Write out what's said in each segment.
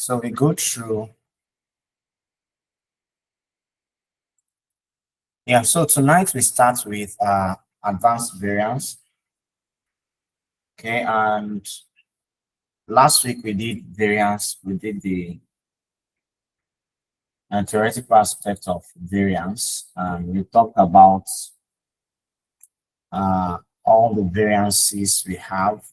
So we go through. Yeah, so tonight we start with advanced variance. Okay, and last week we did variance, we did the theoretical aspect of variance, and we talked about all the variances we have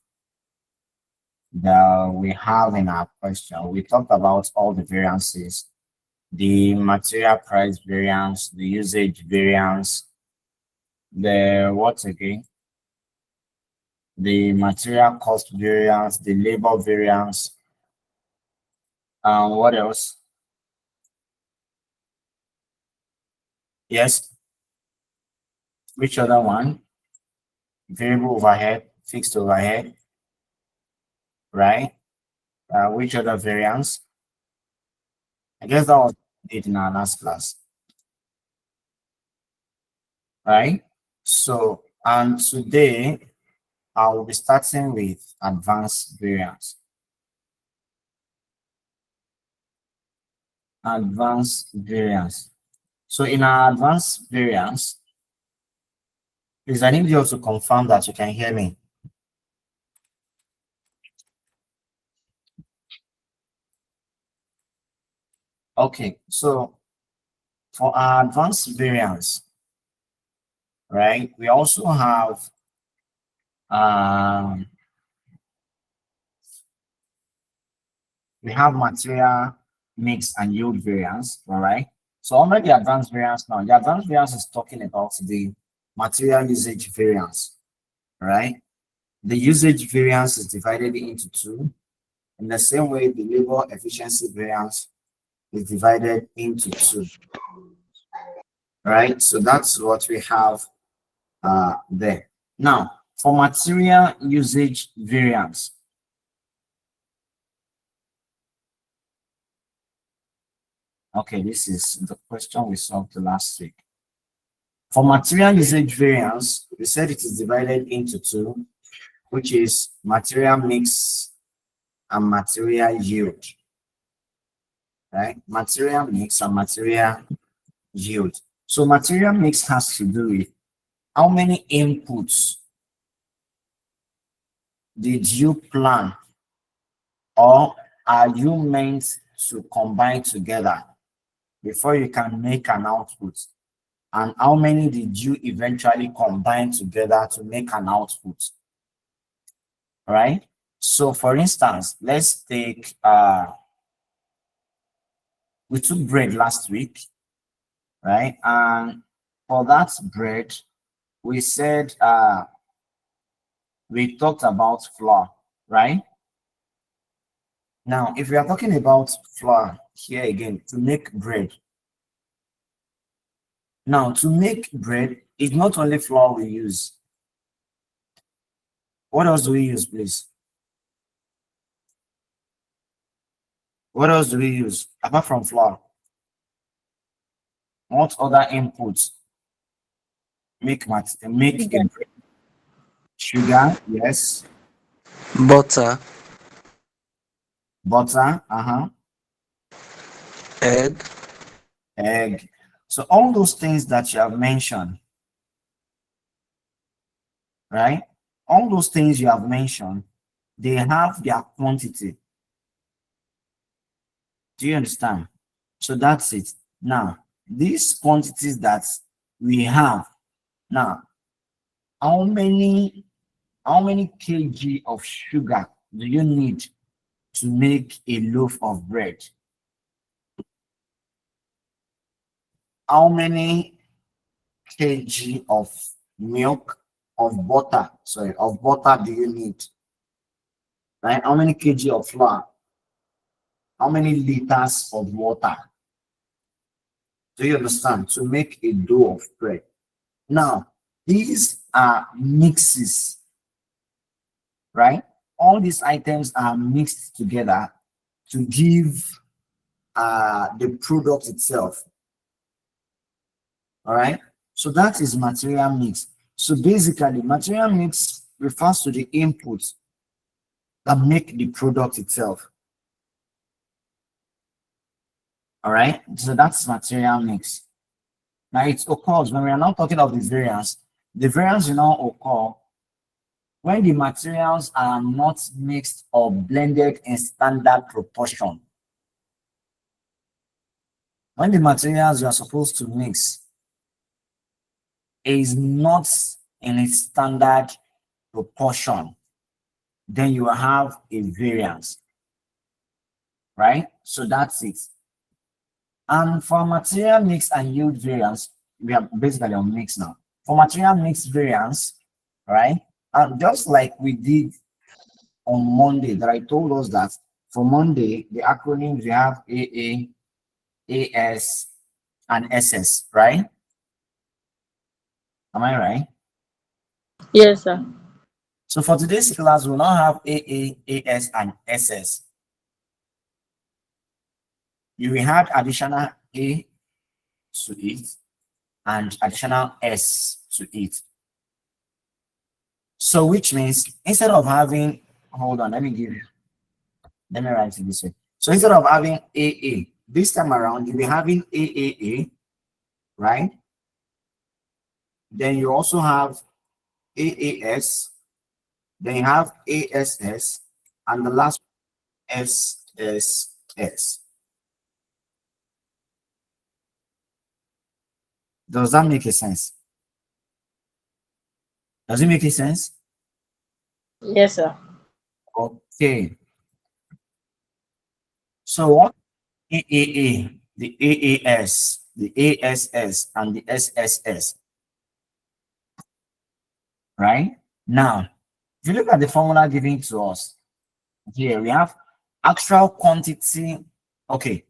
that we have in our question. We talked about all the variances, the material price variance, the usage variance, the what again? The material cost variance, the labor variance, what else? Yes. Which other one? Variable overhead, fixed overhead, right? Which other variance? I guess that was it in our last class, right? So, and today I will be starting with advanced variance. Advanced variance. So in our advanced variance, please, I need you to confirm that you can hear me. Okay, so for our advanced variance, right, we also have we have material mix and yield variance, all right? So under the advanced variance now, the advanced variance is talking about the material usage variance, right? The usage variance is divided into two. In the same way, the labor efficiency variance is divided into two, right? So that's what we have there. Now, for material usage variance, okay, this is the question we solved last week. For material usage variance, we said it is divided into two, which is material mix and material yield, right? Material mix and material yield. So material mix has to do with how many inputs did you plan or are you meant to combine together before you can make an output? And how many did you eventually combine together to make an output? Right? So for instance, let's take we took bread last week, right? And for that bread, we said we talked about flour, right? Now, if we are talking about flour here again, to make bread. Now, to make bread, it's not only flour we use. What else do we use, please? What else do we use apart from flour? What other inputs make bread? Sugar, yes. Butter, Butter, egg, egg. So all those things that you have mentioned, right? All those things you have mentioned, they have their quantity. Do you understand? So that's it. Now, these quantities that we have, now, how many kg of sugar do you need to make a loaf of bread? How many kg of milk, of butter do you need? Right? How many kg of flour? How many liters of water? Do you understand? To make a dough of bread. Now, these are mixes, right? All these items are mixed together to give the product itself. All right. So that is material mix. So basically, material mix refers to the inputs that make the product itself. All right, so that's material mix. Now it occurs when we are not talking of the variance. The variance will now occur when the materials are not mixed or blended in standard proportion. When the materials you are supposed to mix is not in its standard proportion, then you will have a variance, right? So that's it. And for material mix and yield variance, we are basically on mix now. For material mix variance, right? And just like we did on Monday, that I told us that for Monday, the acronyms we have AA, AS, and SS, right? Am I right? Yes, sir. So for today's class, we'll now have AA, AS, and SS. You will add additional A to it and additional S to it. So which means instead of having, hold on, let me write it this way. So instead of having AA, this time around, you'll be having AAA, right? Then you also have AAS, then you have ASS, and the last SSS. Does that make a sense? Does it make a sense? Yes, sir. Okay. So what AAA, the AAS, the ASS, and the SSS, right? Now, if you look at the formula given to us, here we have actual quantity. Okay,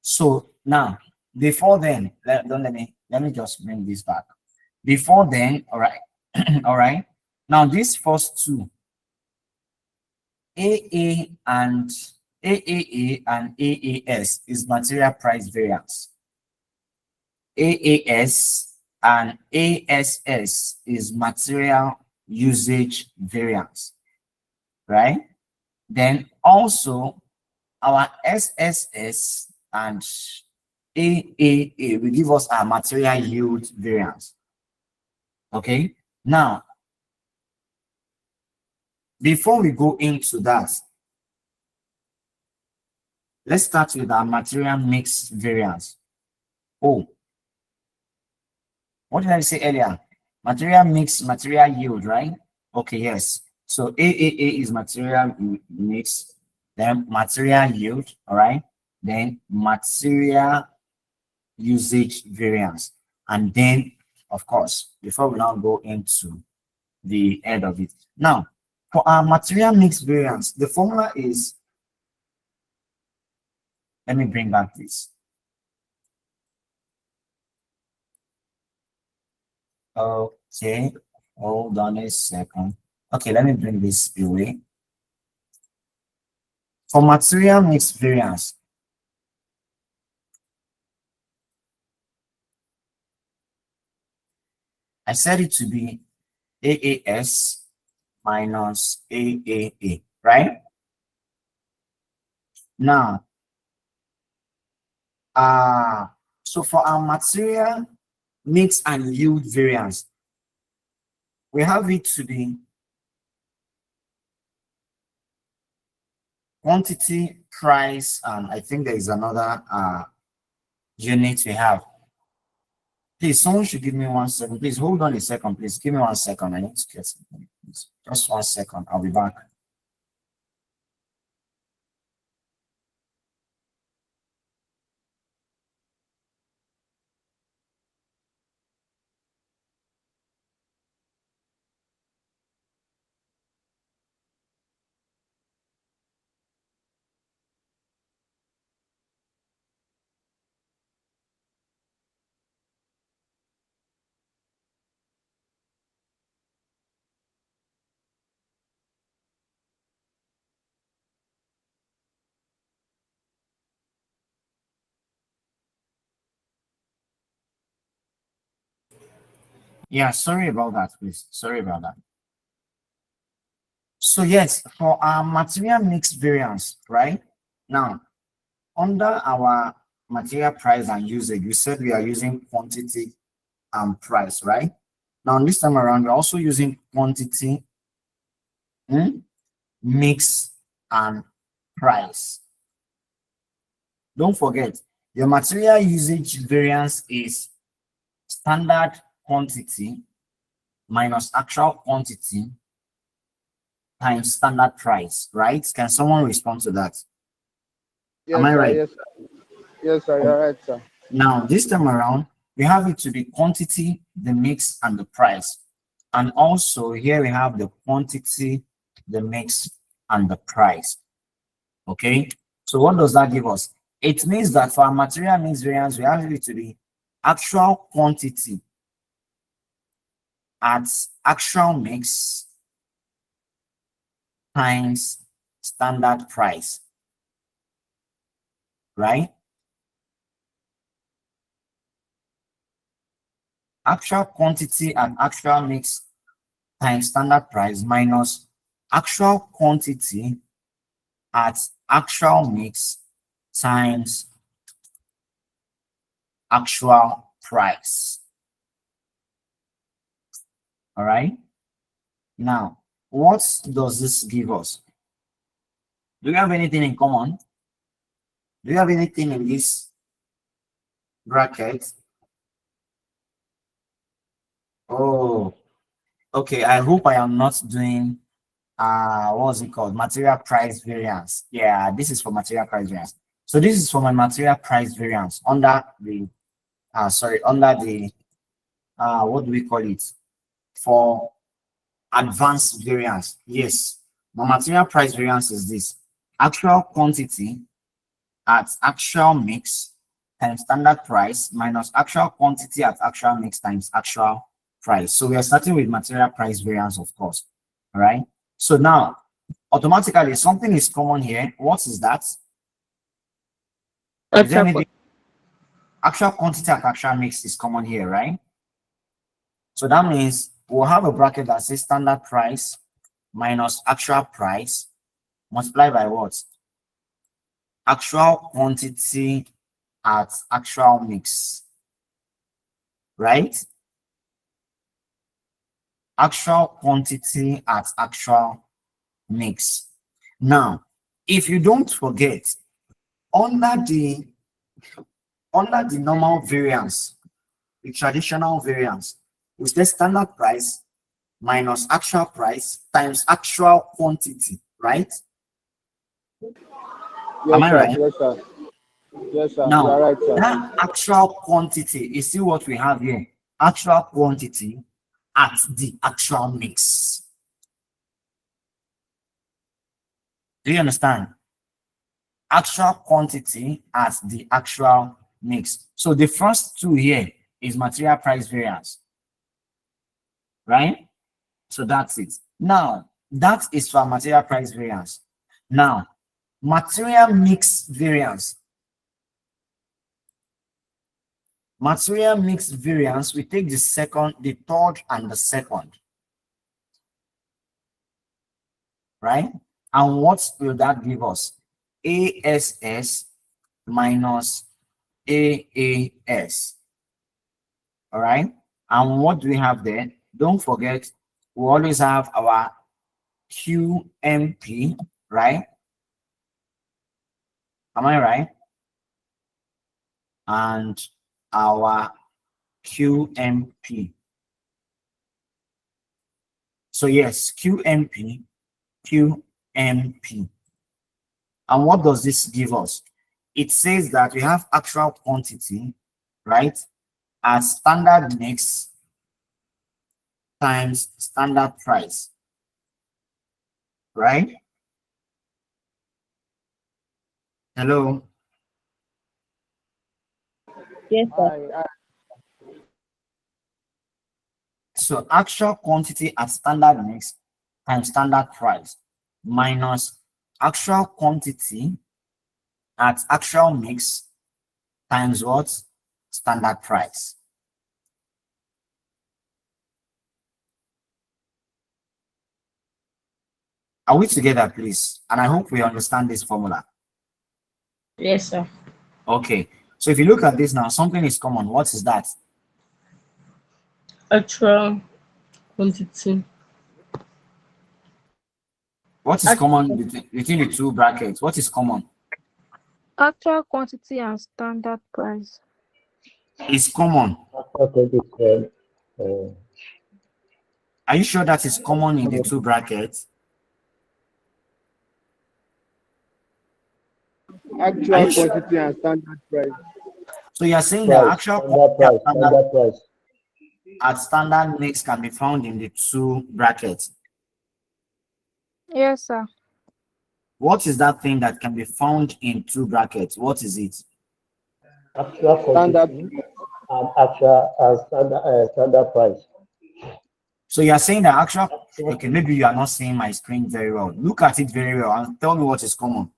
so now before then, let me just bring this back. Before then, all right, all right. Now these first two, AA and AAA and AAS is material price variance. AAS and ASS is material usage variance, right? Then also our SSS and AAA will give us our material yield variance. Okay, now before we go into that, let's start with our material mix variance. Oh, what did I say earlier? Material mix, material yield, right? Okay, yes. So AAA is material mix, then material yield, all right? Then material usage variance. And then, of course, before we now go into the end of it. Now, for our material mix variance, the formula is, let me bring back this. Okay, hold on a second. Okay, let me bring this away. For material mix variance, I said it to be AAS minus AAA, right? Now, so for our material mix and yield variance, we have it to be quantity, price, and I think there is another unit we have. Please, someone should give me 1 second. Please hold on a second. Please give me 1 second. I need to get something. Please. Just 1 second. I'll be back. Yeah, sorry about that, please. Sorry about that. So yes, for our material mix variance, right? Now, under our material price and usage, we said we are using quantity and price, right? Now this time around, we're also using quantity, mix, and price. Don't forget, your material usage variance is standard quantity minus actual quantity times standard price, right? Can someone respond to that? Am Yes, I sir. right? Yes, sir. Yes, sir. You're right, sir. Now, this time around, we have it to be quantity, the mix, and the price. And also here we have the quantity, the mix, and the price. Okay, so what does that give us? It means that for our material mix variance, we have it to be actual quantity at actual mix times standard price, right? Actual quantity and actual mix times standard price minus actual quantity at actual mix times actual price. All right. Now, what does this give us? Do you have anything in common? Do you have anything in this bracket? Oh, okay. I hope I am not doing what's it called? Material price variance. Yeah, this is for material price variance. So this is for my material price variance under the under the what do we call it? For advanced variance. Yes, my material price variance is this: actual quantity at actual mix times standard price minus actual quantity at actual mix times actual price. So we are starting with material price variance, of course. All right. So now, automatically, something is common here. What is that? Is there anything? Actual quantity at actual mix is common here, right? So that means we'll have a bracket that says standard price minus actual price multiplied by what? Actual quantity at actual mix, right? Actual quantity at actual mix. Now, if you don't forget, under the normal variance, the traditional variance, is the standard price minus actual price times actual quantity, right? Yes, Am I sir. right? Yes, sir. Yes, sir. You're Now, right, sir. that actual quantity is still what we have here. Actual quantity at the actual mix. Do you understand? Actual quantity at the actual mix. So the first two here is material price variance, right? So that's it. Now, that is for material price variance. Now, material mix variance. Material mix variance, we take the second, the third, and the second. Right? And what will that give us? ASS minus AAS. All right? And what do we have there? Don't forget, we always have our QMP, right? Am I right? And our QMP. So yes, QMP, QMP. And what does this give us? It says that we have actual quantity, right, as standard mix times standard price, right? Hello. Yes, sir. I, So actual quantity at standard mix times standard price minus actual quantity at actual mix times what? Standard price. Are we together, please? And I hope we understand this formula. Yes, sir. Okay. So if you look at this now, something is common. What is that? Actual quantity. What is common between the two brackets? What is common? Actual quantity and standard price. Is common. Okay, this uh, Are you sure that is common in the two brackets? Actual quantity and standard price. So you are saying that price, actual standard price. at standard mix can be found in the two brackets. Yes, sir. What is that thing that can be found in two brackets? What is it? Actual quantity and standard price. So you are saying that actual, okay, maybe you are not seeing my screen very well. Look at it very well and tell me what is common.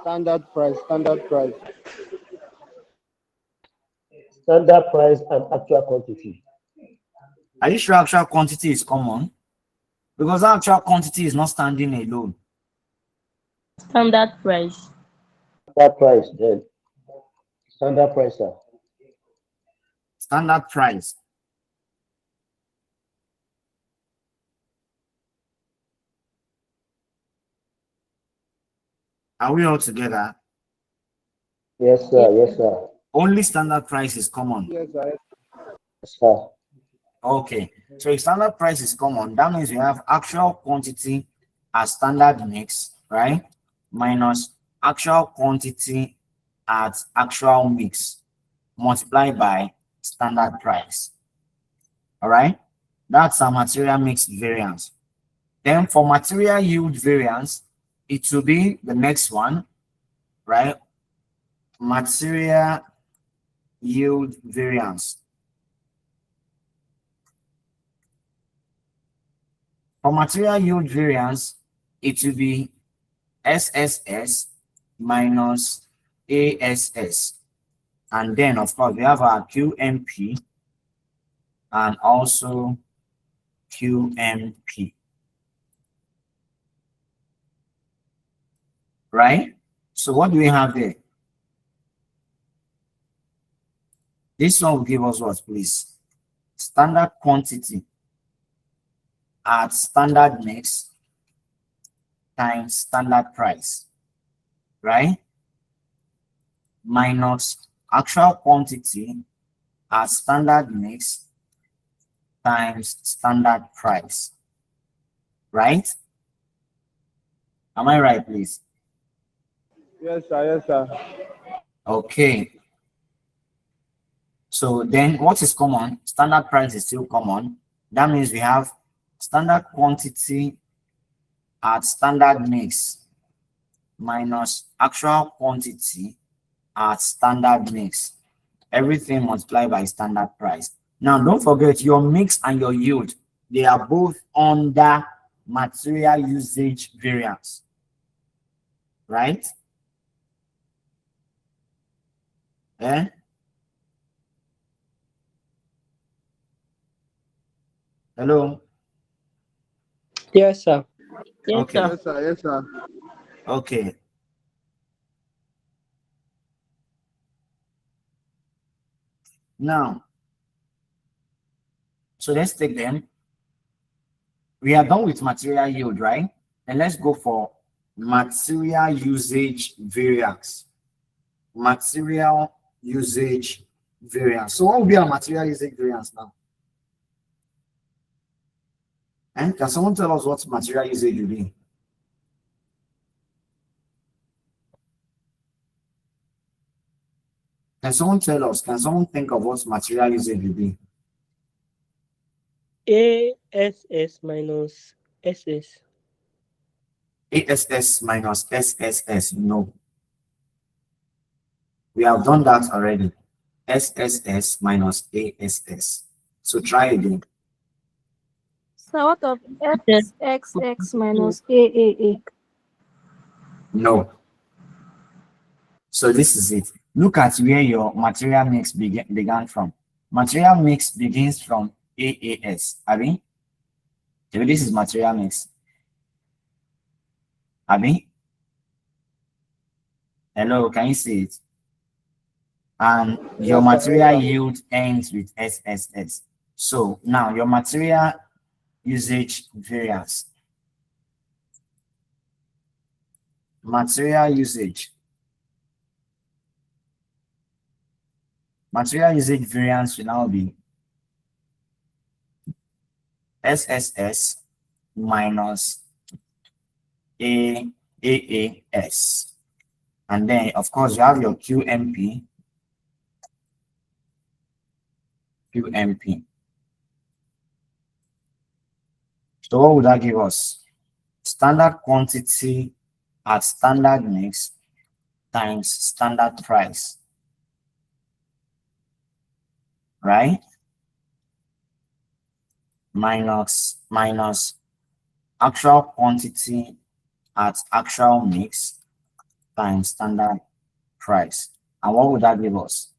Standard price. Standard price and actual quantity. Are you sure actual quantity is common? Because actual quantity is not standing alone. Standard price. Standard price then. Standard price, sir. Standard price. Are we all together? Yes, sir. Yes, sir. Only standard price is common. Yes, sir. Yes, sir. Okay. So if standard price is common, that means we have actual quantity as standard mix, right? Minus actual quantity at actual mix multiplied by standard price. All right. That's a material mix variance. Then for material yield variance, it will be the next one, right? Material yield variance. For material yield variance, it will be SSS minus ASS. And then, of course, we have our QMP and also QMP. Right? So what do we have there? This one will give us what, please? Standard quantity at standard mix times standard price, right? Minus actual quantity at standard mix times standard price, right? Am I right, please? Yes, sir. Yes, sir. Okay. So then what is common? Standard price is still common. That means we have standard quantity at standard mix minus actual quantity at standard mix. Everything multiplied by standard price. Now, don't forget your mix and your yield. They are both under material usage variance, right? Eh? Hello? Yes, sir. Yes, Okay. sir. Yes, sir. Yes, sir. Okay. Now, so let's take them. We are done with material yield, right? And let's go for material usage variance. Material usage variance. So what will be our material usage variance now? And can someone tell us what material usage will be? Can someone tell us? Can someone think of what material usage will be? ASS minus SS. ASS minus SSS. No. We have done that already. SSS minus ASS. So try again. So what of Yes. XXX minus AAA? No. So this is it. Look at where your material mix began from. Material mix begins from AAS. Abi? So this is material mix. Abi? Hello, can you see it? And your Yes, sir. material Yes, sir. yield ends with SSS. So now your material usage variance. Material usage. Material usage variance will now be SSS minus AAS. And then, of course, you have your QMP. So what would that give us? Standard quantity at standard mix times standard price, right? Minus actual quantity at actual mix times standard price. And what would that give us?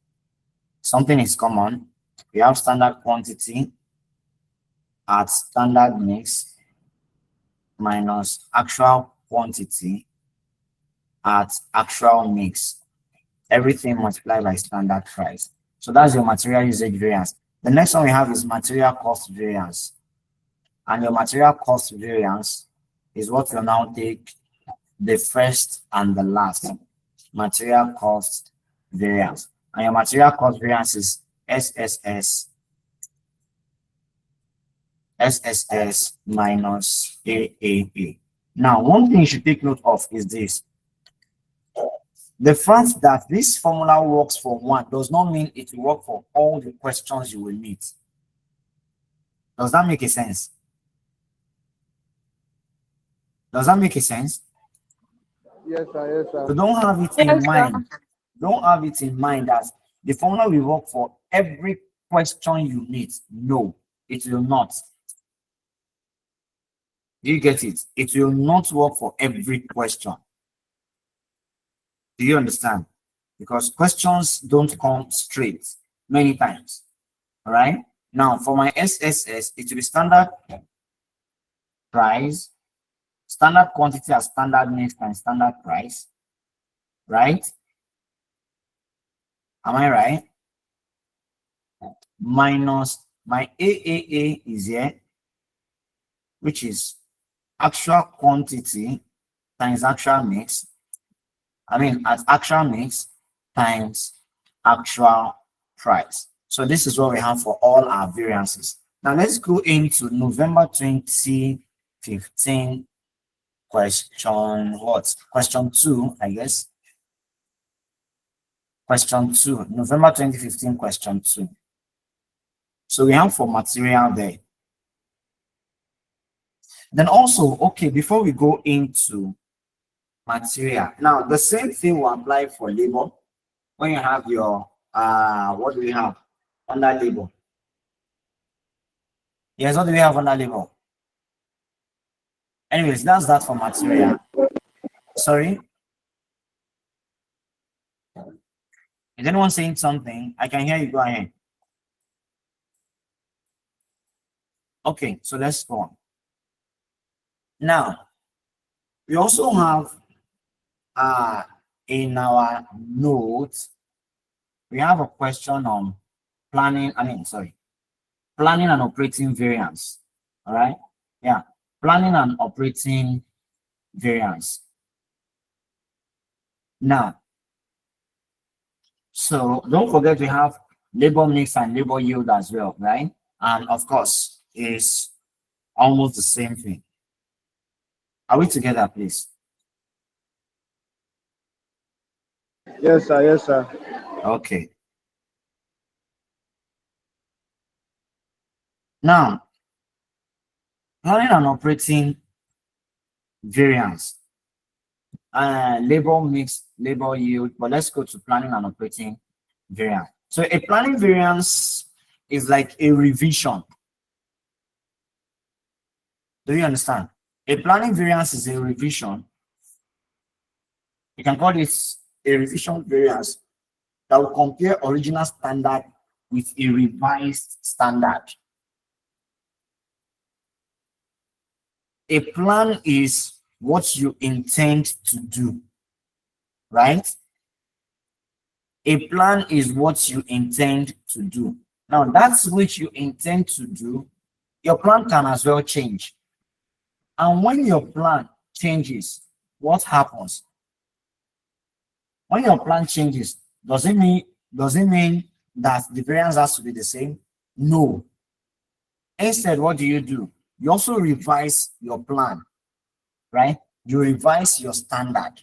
Something is common. We have standard quantity at standard mix minus actual quantity at actual mix. Everything multiplied by standard price. So that's your material usage variance. The next one we have is material cost variance. And your material cost variance is what will now take the first and the last. Material cost variance. And your material cost variance is SSS minus AAA. Now, one thing you should take note of is this. The fact that this formula works for one does not mean it will work for all the questions you will meet. Does that make a sense? Does that make a sense? Yes, sir. Yes, So sir. don't have it in Yes, sir. mind. Don't have it in mind that the formula will work for every question you meet. No, it will not. Do you get it? It will not work for every question. Do you understand? Because questions don't come straight many times. All right. Now, for my SSS, it will be standard price, standard quantity as standard mix and standard price. Right? Am I right? Minus my AAA is here, which is actual quantity times actual mix. I mean, at actual mix times actual price. So this is what we have for all our variances. Now let's go into November 2015 question what? Question 2, I guess. Question 2, November 2015 question 2. So we have for material there. Then also, okay, before we go into material, now the same thing will apply for labor. When you have your what do we have under labor? Yes, what do we have under labor? Anyways, that's that for material. Sorry, is anyone saying something? I can hear you. Go ahead. Okay, so let's go on. Now, we also have in our notes, we have a question on planning and operating variance. All right, yeah, planning and operating variance. Now, so don't forget we have labor mix and labor yield as well, right? And of course, is almost the same thing. Are we together, please? Yes, sir. Yes, sir. Okay. Now, planning and operating variance, labor mix, labor yield, but let's go to planning and operating variance. So a planning variance is like a revision. Do you understand? A planning variance is a revision. You can call this a revision variance that will compare original standard with a revised standard. A plan is what you intend to do, right? A plan is what you intend to do. Now, that's which you intend to do. Your plan can as well change. And when your plan changes, what happens? When your plan changes, does it mean that the variance has to be the same? No. Instead, what do? You also revise your plan, right? You revise your standard.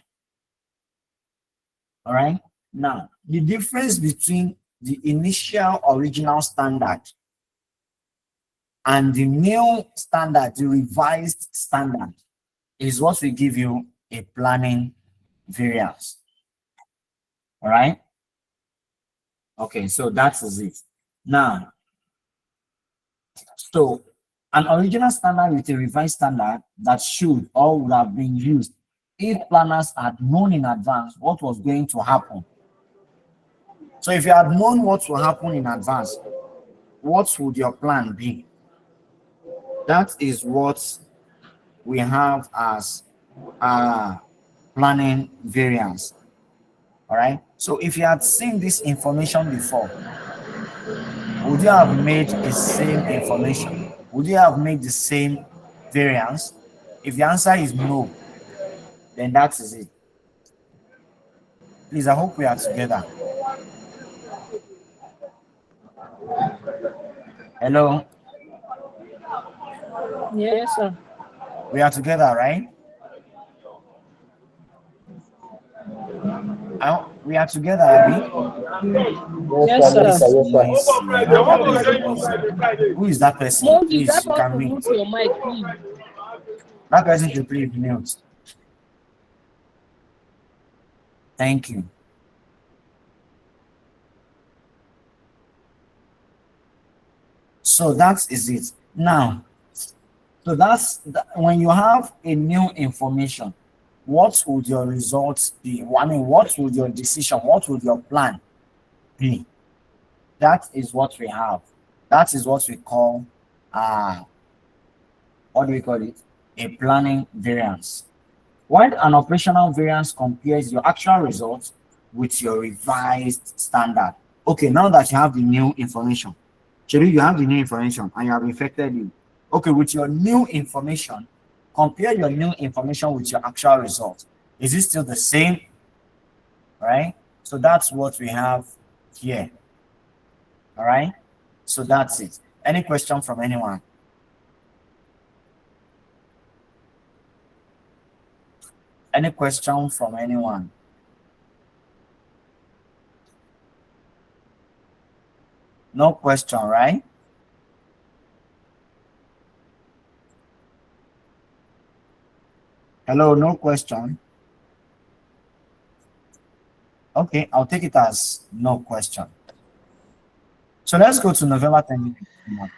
All right. Now, the difference between the initial original standard and the new standard, the revised standard, is what will give you a planning variance. All right. Okay, so that is it. Now, so an original standard with a revised standard that should or would have been used if planners had known in advance what was going to happen. So if you had known what will happen in advance, what would your plan be? That is what we have as planning variance. All right. So if you had seen this information before, would you have made the same information? Would you have made the same variance? If the answer is no, then that is it. Please, I hope we are together. Hello, Yes, sir. we are together, right? We are together, Abby. Yes, Yes, sir. sir. Yes, sir. Yes, sir. Noisy. Abby is noisy. Who is that person? Moses, Please, that you one can to mute. mute your mic, please. That person should please mute. Thank you. So that is it. Now, so when you have a new information, what would your results be? I mean, what would your decision, what would your plan be? That is what we have. That is what we call, what do we call it? A planning variance. When an operational variance compares your actual results with your revised standard. Okay, now that you have the new information, Chebi, you have the new information and you have infected you. Okay, with your new information, compare your new information with your actual result. Is it still the same? Right? So that's what we have here. All right? So that's it. Any question from anyone? Any question from anyone? No question, right? Hello, no question. Okay, I'll take it as no question. So let's go to November 2015.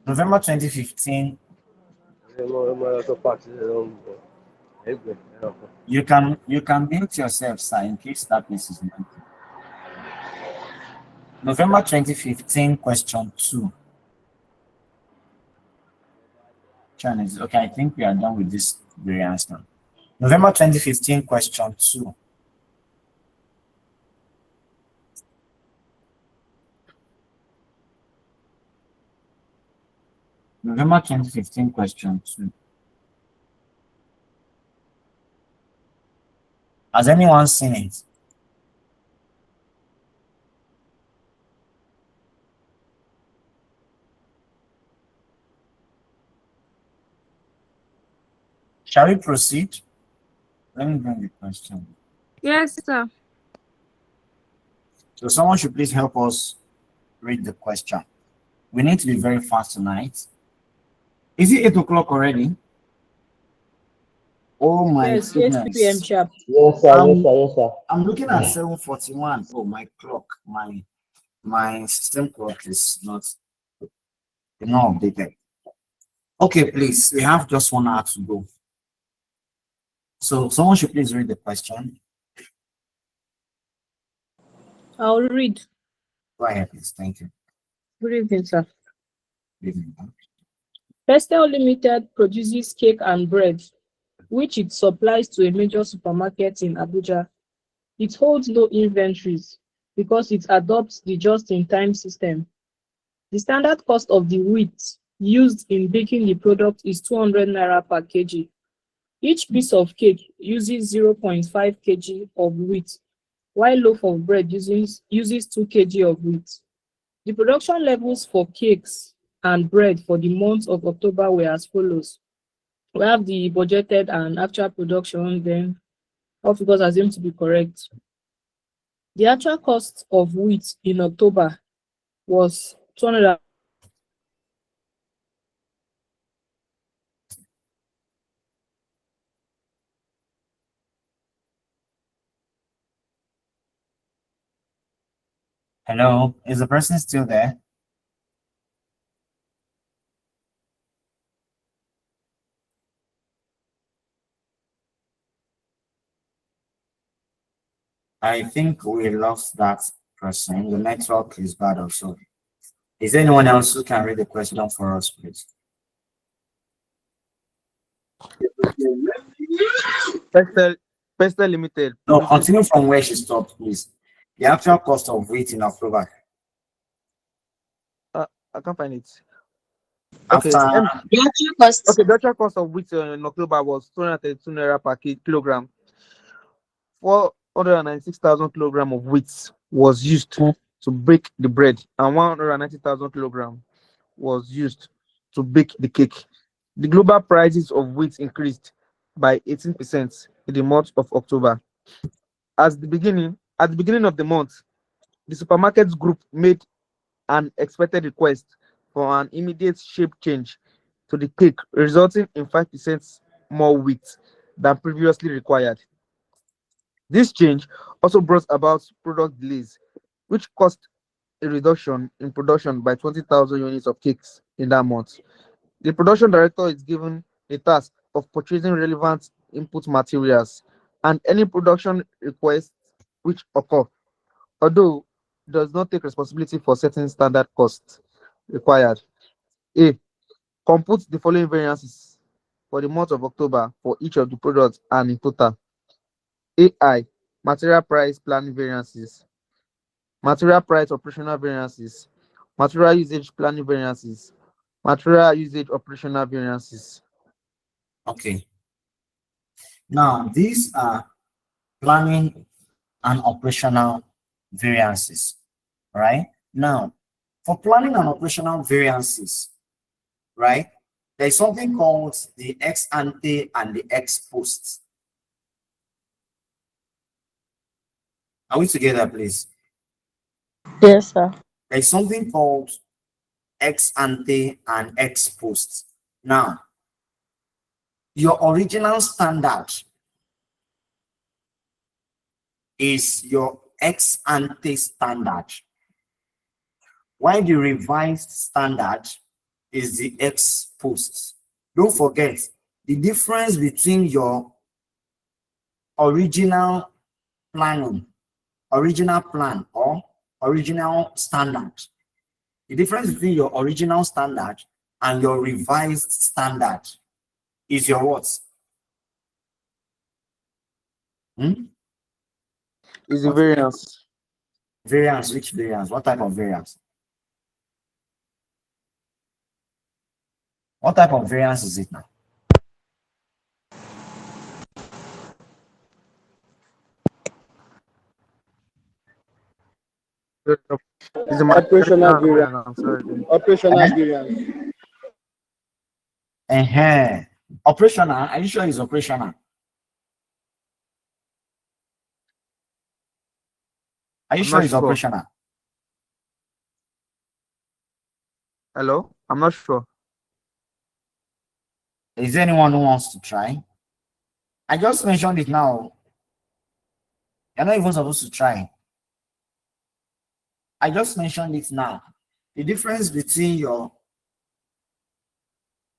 November 2015. You can mute yourself, sir, in case that place is empty. November 2015, question 2. Chinese. Okay, I think we are done with this variance now. November 2015, question 2. November 2015, question 2. Has anyone seen it? Shall we proceed? Let me bring the question. Yes, sir. So someone should please help us read the question. We need to be very fast tonight. Is it 8 o'clock already? Oh my Yes, 8 goodness. p.m. sharp. Yes, sir. Yes, sir. Yes, sir. I'm looking at 7:41. Oh, my clock, my system clock is not updated. Okay, please. We have just 1 hour to go. So someone should please read the question. I'll read. Go ahead, please. Thank you. Good evening, sir. Good evening. Pestel Limited produces cake and bread, which it supplies to a major supermarket in Abuja. It holds low inventories because it adopts the just-in-time system. The standard cost of the wheat used in baking the product is 200 naira per kg. Each piece of cake uses 0.5 kg of wheat, while loaf of bread uses 2 kg of wheat. The production levels for cakes and bread for the month of October were as follows. We have the budgeted and actual production, then all figures assumed to be correct. The actual cost of wheat in October was 200. Hello, is the person still there? I think we lost that person. The network is bad also. Is there anyone else who can read the question for us, please? Pestel Limited. No, continue from where she stopped, please. The actual cost of wheat in October. I can't find it. After The actual cost. the actual cost of wheat in October was 232 naira per kilogram. 496,000 kilogram of wheat was used to bake the bread, and 190,000 kilogram was used to bake the cake. The global prices of wheat increased by 18% in the month of October. At the beginning of the month, the supermarkets group made an expected request for an immediate shape change to the cake, resulting in 5% more wheat than previously required. This change also brought about product delays, which caused a reduction in production by 20,000 units of cakes in that month. The production director is given the task of purchasing relevant input materials and any production requests which occur, although does not take responsibility for certain standard costs required. A. Compute the following variances for the month of October for each of the products and in total. AI. Material price planning variances. Material price operational variances. Material usage planning variances. Material usage operational variances. okay. Now these are planning and operational variances. Right? Now, for planning and operational variances, right, there's something called the ex ante and the ex post. Are we together, please? Yes, sir. There's something called ex ante and ex post. Now, your original standard is your ex ante standard, while the revised standard is the ex post. Don't forget the difference between your original planning, original plan, or original standard. The difference between your original standard and your revised standard is your what? Is the variance. Variance. Which variance? What type of variance? What type of variance is it now? Is the Operational variance. I'm sorry. Operational variance. Operational. Are you sure it's operational? Are you I'm sure not it's sure. operational? Hello? I'm not sure. Is there anyone who wants to try? I just mentioned it now. You're not even supposed to try. I just mentioned it now. The difference between your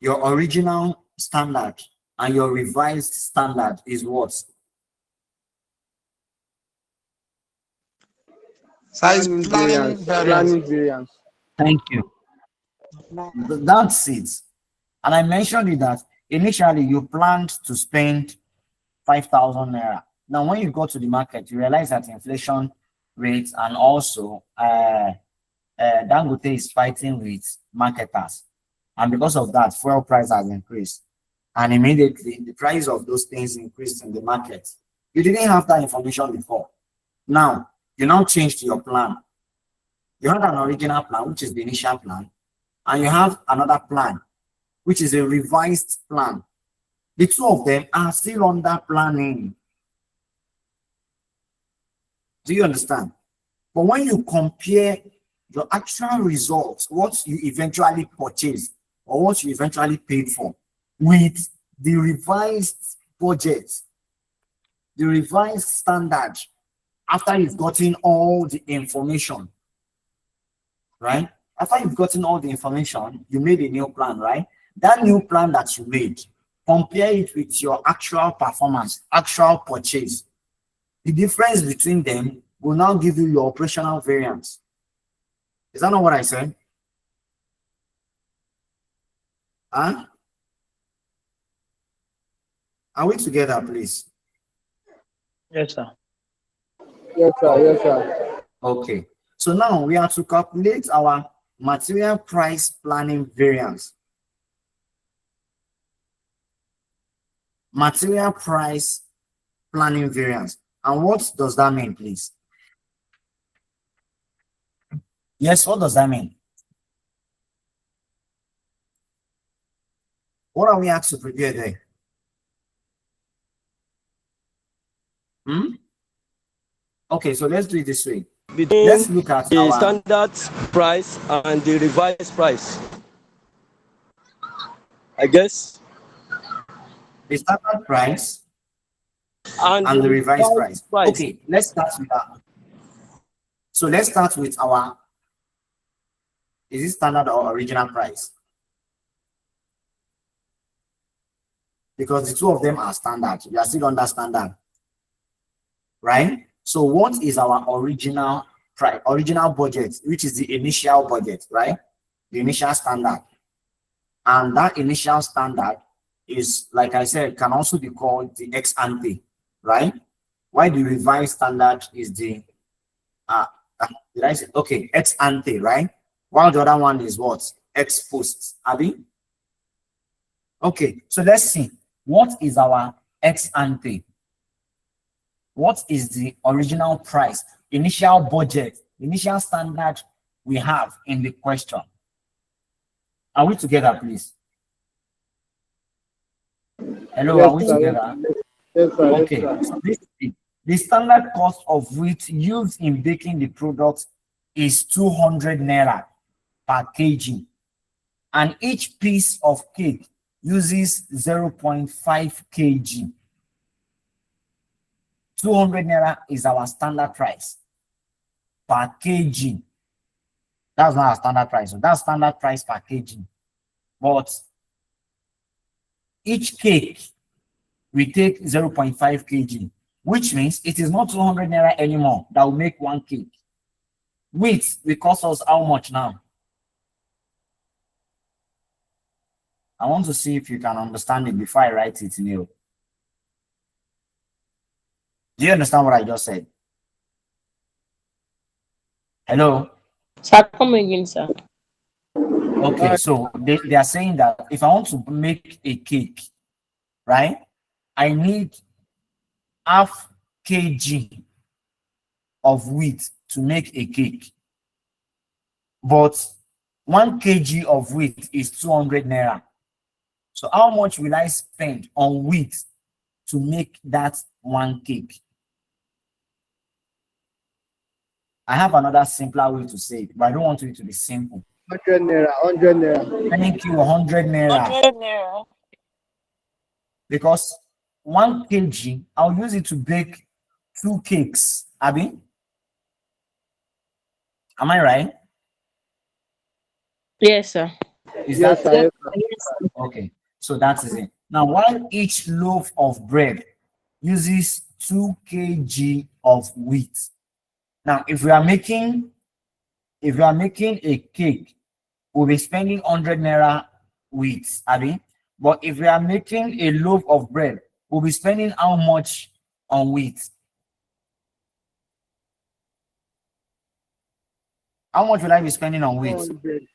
original standard and your revised standard is what? Planning variance. Planning variance. Thank you. That's it. And I mentioned it that initially you planned to spend 5,000 naira Now, when you go to the market, you realize that inflation rates and also Dangote is fighting with marketers. And because of that, fuel price has increased. And immediately, the price of those things increased in the market. You didn't have that information before. Now, you now changed your plan. You had an original plan, which is the initial plan, and you have another plan, which is a revised plan. The two of them are still under planning. Do you understand? But when you compare your actual results, what you eventually purchased or what you eventually paid for, with the revised budget, the revised standard, after you've gotten all the information, right? After you've gotten all the information, you made a new plan, right? That new plan that you made, compare it with your actual performance, actual purchase. The difference between them will now give you your operational variance. Is that not what I said? Huh? Are we together, please? Yes, sir. Yes, sir. Yes, sir. Okay. So now we are to calculate our material price planning variance. Material price planning variance. And what does that mean, please? Yes, what does that mean? What are we asked to prepare there? Okay, so let's do it this way. Let's look at the our standard price and the revised price. I guess. the standard price And and the revised price. price. Okay, let's start with that. So let's start with our, is it standard or original price? Because the two of them are standard. You are still under standard, right? So what is our original price, original budget, which is the initial budget, right? The initial standard. And that initial standard is, like I said, can also be called the ex ante, right? Why the revised standard is the did I say okay, ex ante, right? While the other one is what? Ex post. Abi? Okay, so let's see. What is our ex ante? What is the original price, initial budget, initial standard we have in the question? Are we together, please? Hello, Yes, are we sir. together? Yes, sir. Okay, Yes, sir. so the standard cost of wheat used in baking the product is 200 naira per kg, and each piece of cake uses 0.5 kg. 200 naira is our standard price per kg. That's not our standard price. So that's standard price per kg. But each cake we take 0.5 kg, which means it is not 200 naira anymore that will make one cake. Wheat will cost us how much now? I want to see if you can understand it before I write it, Neil. Do you understand what I just said? Hello? Sir, come again, sir. Okay, so they are saying that if I want to make a cake, right, I need half kg of wheat to make a cake. But 1 kg of wheat is 200 naira. So how much will I spend on wheat to make that one cake? I have another simpler way to say it, but I don't want it to be simple. 100 naira. 100 naira. Thank you, 100 naira. Because 1 kg, I'll use it to bake 2 cakes. Abi? Am I right? Yes, sir. Is Yes, that sir. Yes, sir. Yes, sir. okay? So that is it. Now, while each loaf of bread uses 2 kg of wheat. Now, if we are making a cake, we'll be spending 100 naira wheat, Abi. But if we are making a loaf of bread, we'll be spending how much on wheat? How much will I be spending on wheat? 400.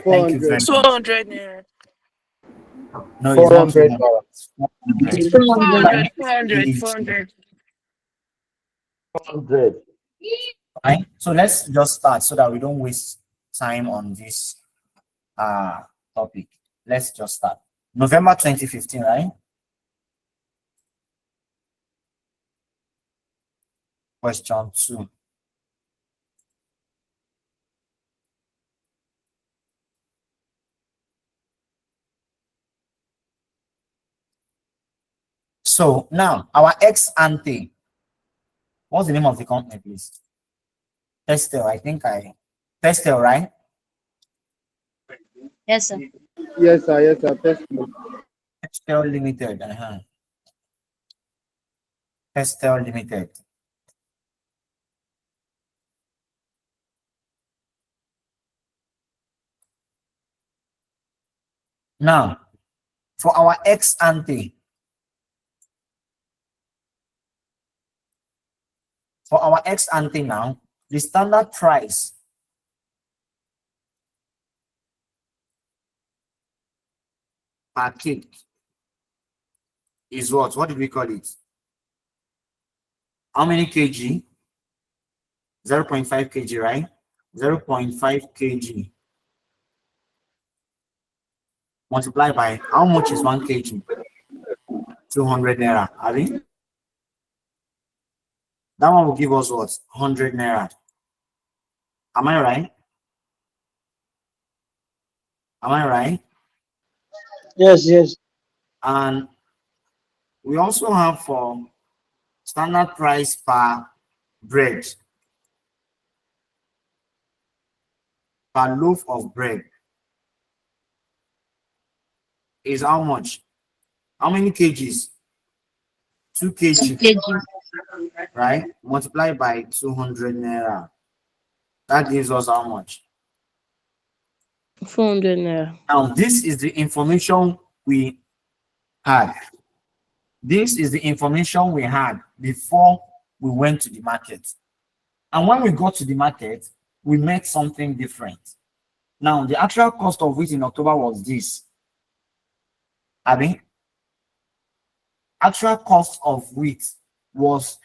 Thank you very 400. much. 200 naira. No, it's not 400 200. naira. It's 400. 200. 400, Kg, 400. 400. right? So let's just start so that we don't waste time on this topic. Let's just start. November 2015, right? Question 2. So now our ex ante. What's the name of the company, please? Testel, Testel, right? Yes, sir. Yes, sir. Yes, sir. Test me. Testel Limited. Testel Limited. Now, for our ex ante, now, the standard price per cake is what? What did we call it? How many kg? 0.5 kg, right? 0.5 kg multiplied by how much is 1 kg? 200 naira. I mean, that one will give us what? 100 naira. Am I right? Am I right? Yes, yes. And we also have for standard price per bread, per loaf of bread is how much? How many kgs? 2 kg, kg. right? Multiplied by 200 naira. That gives us how much? 400 naira. Now, this is the information we had. This is the information we had before we went to the market. And when we got to the market, we met something different. Now, the actual cost of wheat in October was this. I mean, actual cost of wheat was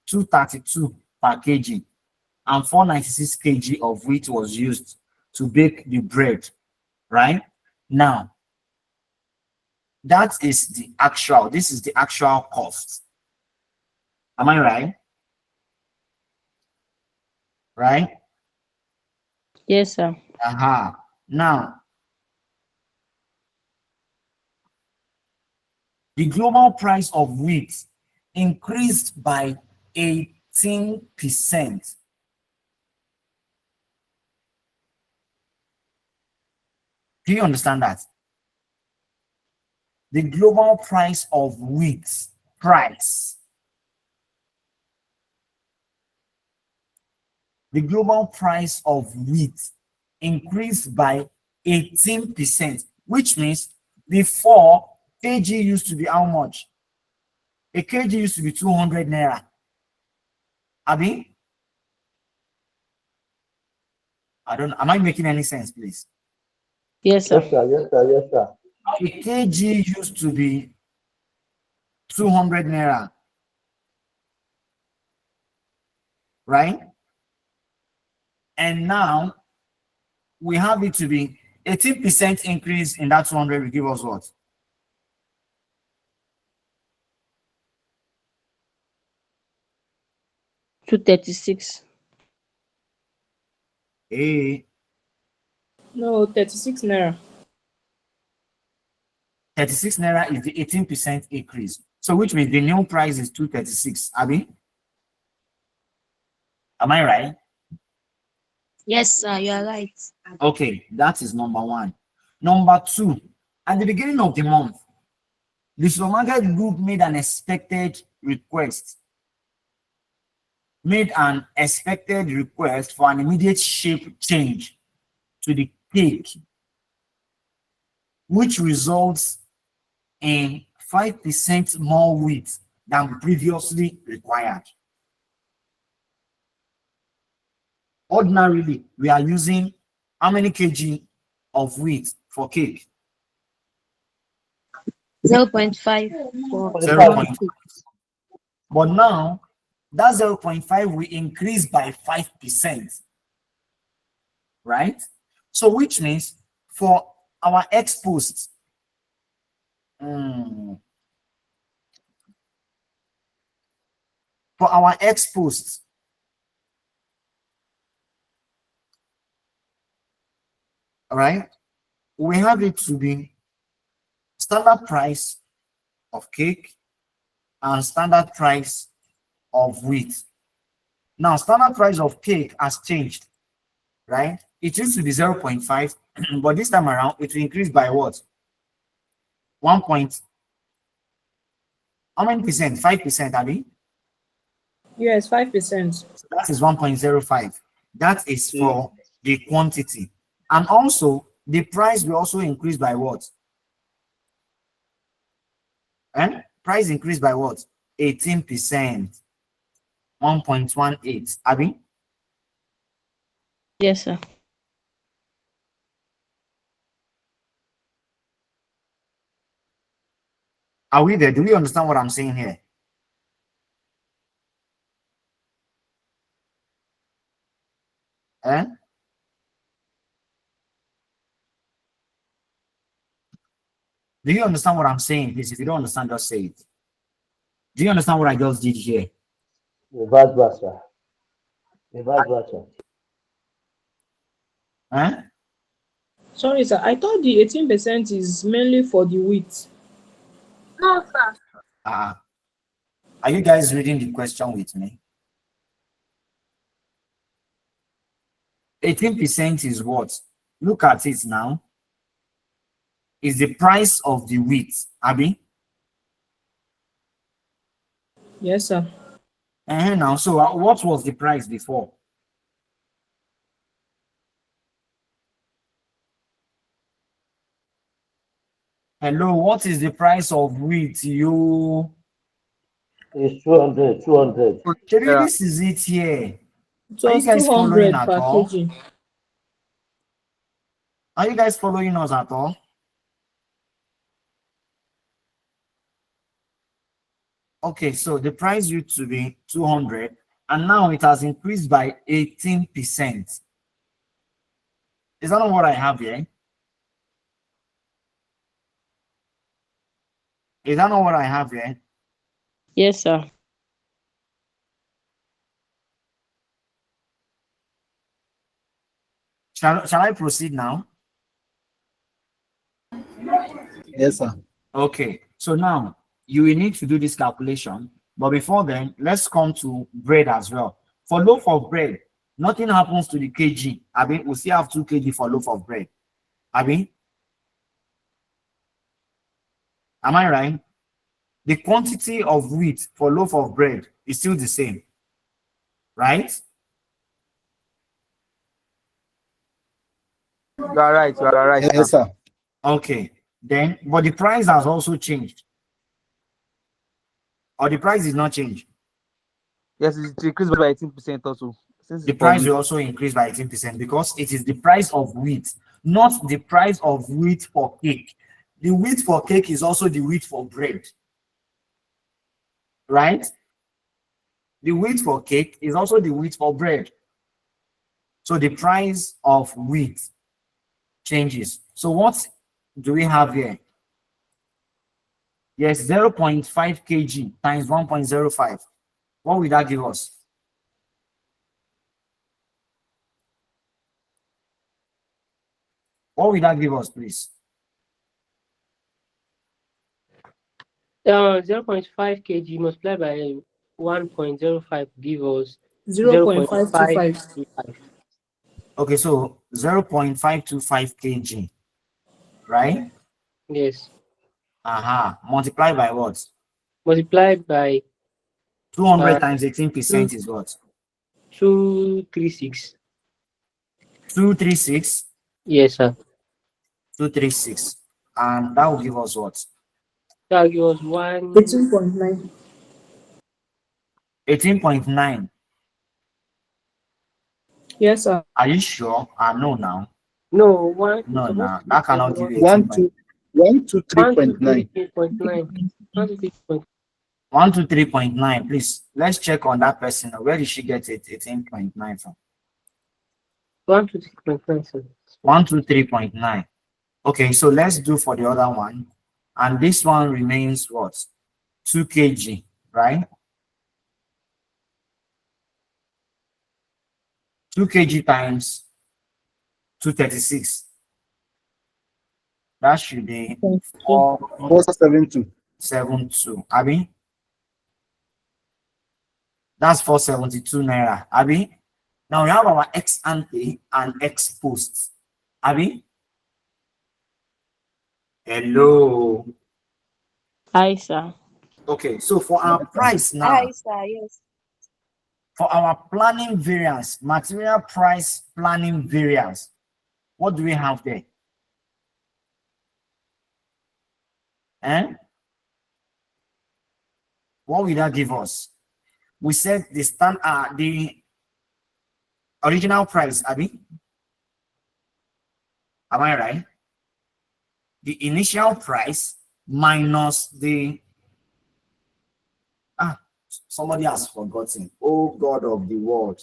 232 per kg, and 496 kg of wheat was used to bake the bread, right? Now, that is the actual, this is the actual cost. Am I right? Right? Yes, sir. Now, the global price of wheat increased by 18%. Do you understand that? The global price of wheat the global price of wheat increased by 18%, which means before kg used to be how much? A kg used to be 200 naira. Abi? I don't know. Am I making any sense, please? Yes, sir. Yes, sir. Yes, sir. Yes, sir. A kg used to be 200 naira. Right? And now we have it to be 18% increase in that 200 will give us what? To 36. No, 36 naira. 36 naira is the 18% increase. So which means the new price is 236. Abi? Am I right? Yes, sir. You are right. Okay, that is number one. Number two, at the beginning of the month, the supermarket group made an expected request for an immediate shape change to the cake, which results in 5% more wheat than previously required. Ordinarily, we are using how many kg of wheat for cake? 0.5 for 0.5. But now, that 0.5 will increase by 5%, right? So which means for our exposed, for our exposed, all right, we have it to be standard price of cake and standard price of wheat. Now, standard price of cake has changed, right? It used to be 0.5, but this time around, it will increase by what? 1 point. How many percent? 5%, Abby? Yes, 5%. So that is 1.05. That is for the quantity. And also, the price will also increase by what? Price increased by what? 18%. 1.18. Abby? Yes, sir. Are we there? Do we understand what I'm saying here? Eh? Do you understand what I'm saying? Please, if you don't understand, just say it. Do you understand what I just did here? Vice versa. Vice versa. Eh? Sorry, sir. I thought the 18% is mainly for the wheat. No, sir. Are you guys reading the question with me? 18% is what? Look at it now. Is the price of the wheat, Abby? Yes, sir. Now, so what was the price before? Hello, what is the price of wheat? You It's 200, 200. Maybe this is it here. It Are you was guys following 200 at per all? kg. Are you guys following us at all? Okay, so the price used to be 200 and now it has increased by 18%. Is that not what I have here? Is that not what I have here? Yes, sir. Shall I proceed now? Yes, sir. Okay, so now you will need to do this calculation. But before then, let's come to bread as well. For loaf of bread, nothing happens to the kg. I mean, we still have 2 kg for loaf of bread. I mean, am I right? The quantity of wheat for loaf of bread is still the same, right? You are right. You are right. Yes, sir. Okay, then, but the price has also changed. Or the price is not changed. Yes, it increased by 18% also. Since The it's for price wheat. will also increase by 18% because it is the price of wheat, not the price of wheat for cake. The wheat for cake is also the wheat for bread, right? The wheat for cake is also the wheat for bread. So the price of wheat changes. So what do we have here? Yes, 0.5 kg times 1.05. What will that give us? What will that give us, please? 0.5 kg multiplied by 1.05 give us 0.525. 0.525. Okay, so 0.525 kg, right? Yes. Multiply by what? Multiplied by 200 uh, times 18% is what? 236. 236. Yes, sir. 236. And that will give us what? That give us 1. 18.9. 18.9. Yes, sir. Are you sure? No now. No, one. It's No, supposed no. to be That cannot give you 1, 18. 2, 1 to 3.9. 123.9. 123.9. 123.9. Please, let's check on that person. Where did she get it? 18.9 from? 123.9. Sir. 123.9. Okay, so let's do for the other one. And this one remains what? 2 kg, right? 2 kg times 236. That should be 472. 472. Abi? That's 472 naira. Abi? Now we have our ex ante and ex post. Abi? Hello. Hi, sir. Okay, so for our price now, Hi, sir. Yes. for our planning variance, material price planning variance, what do we have there? And what will that give us? We said the original price, Abi. Am I right? The initial price minus the somebody has forgotten. Oh God of the world.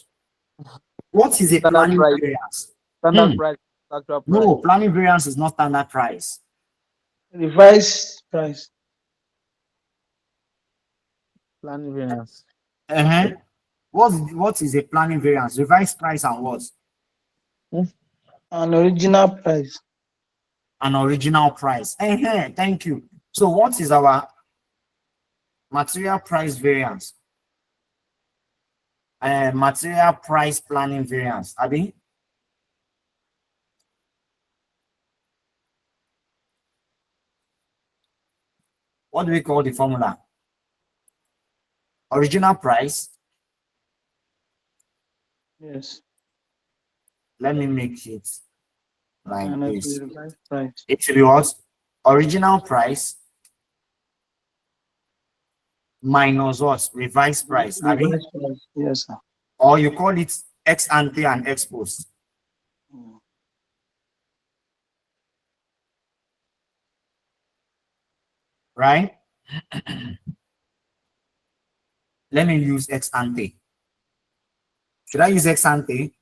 What is a Standard planning price. variance? Standard price. Actual price. No, planning variance is not standard price. Revised price. Planning variance. Uh-huh. What is a planning variance? Revised price and what? An original price. An original price. Thank you. So what is our material price variance? Material price planning variance. Abi? What do we call the formula? Original price. Yes. Let me make it like And this. a revised price. It will be what? Original price minus what? Revised price. Abi? Revised price. Yes, sir. Or you call it ex ante and ex post. Right? Let me use ex ante. Should I use ex ante?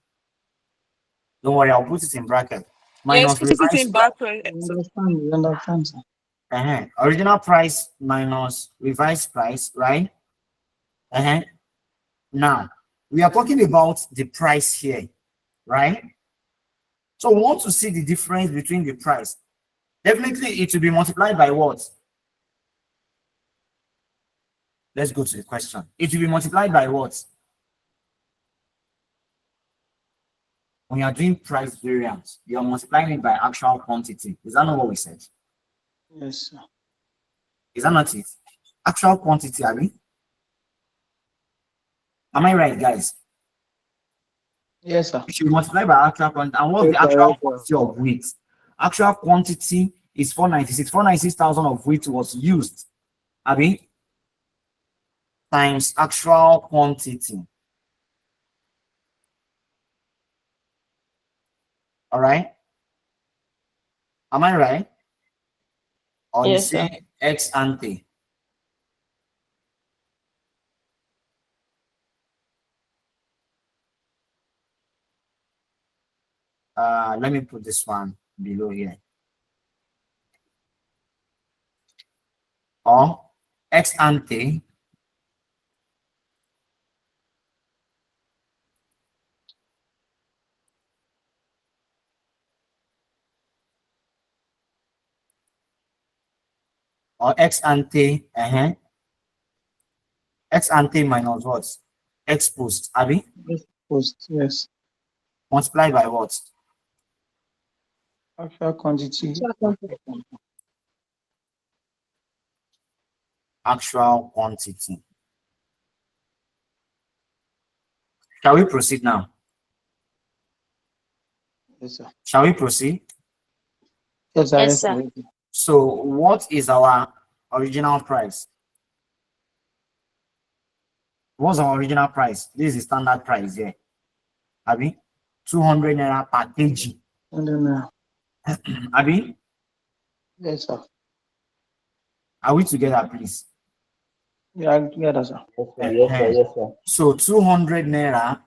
Don't worry, I'll put it in bracket. Yes, Minus put it revised in price. bracket. You understand? You understand, sir? Original price minus revised price, right? Now, we are talking about the price here, right? So we want to see the difference between the price. Definitely, it will be multiplied by what? Let's go to the question. It will be multiplied by what? When you are doing price variance, you are multiplying it by actual quantity. Is that not what we said? Yes, sir. Is that not it? Actual quantity, I mean. Am I right, guys? Yes, sir. You should multiply by actual quantity. And what's the Yes, sir. actual Yes, sir. quantity of wheat? Actual quantity is 496. 496,000 of wheat was used. Abi, times actual quantity. All right. Am I right? Or you Yes, sir. say ex ante? Let me put this one below here. Or ex ante or ex ante, ex ante minus what? Ex post, Abi? Post. Yes. Multiply by what? Actual quantity. Actual quantity. Shall we proceed now? Yes, sir. Shall we proceed? Yes, sir. Yes, Yes, sir. sir. So what is our original price? What's our original price? This is the standard price here. Abi, 200 naira per kg. And then, Abi, yes, sir. are we together, please? Yeah, together, sir. Yes, sir. Yes, sir. Yes, sir. So 200 naira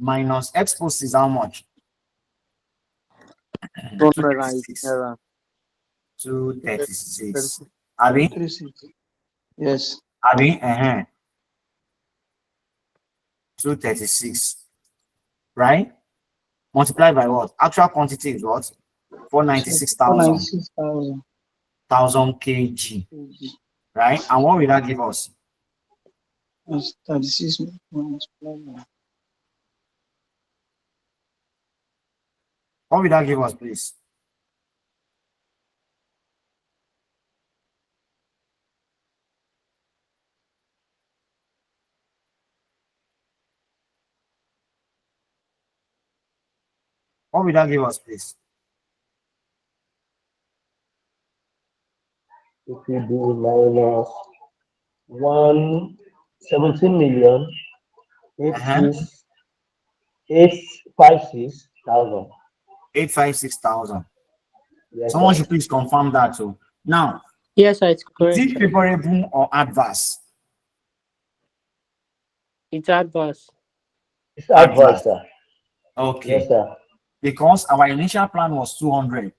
minus X post is how much? 208 236. naira. 236. Abi, 36. Yes. Abi, 236. Right? Multiplied by what? Actual quantity is what? 496,000 496,000 kg. kg. Right? And what will that give us? That's 36 minus 11. What will that give us, please? What will that give us, please? If you do minus 117 million, Uh-huh. 856,000. 856,000. Yes, Someone sir. should please confirm that too. Now, Yes, sir, it's is correct. it favorable or adverse? It's adverse. It's advice, sir. Okay. Yes, sir. Because our initial plan was 200.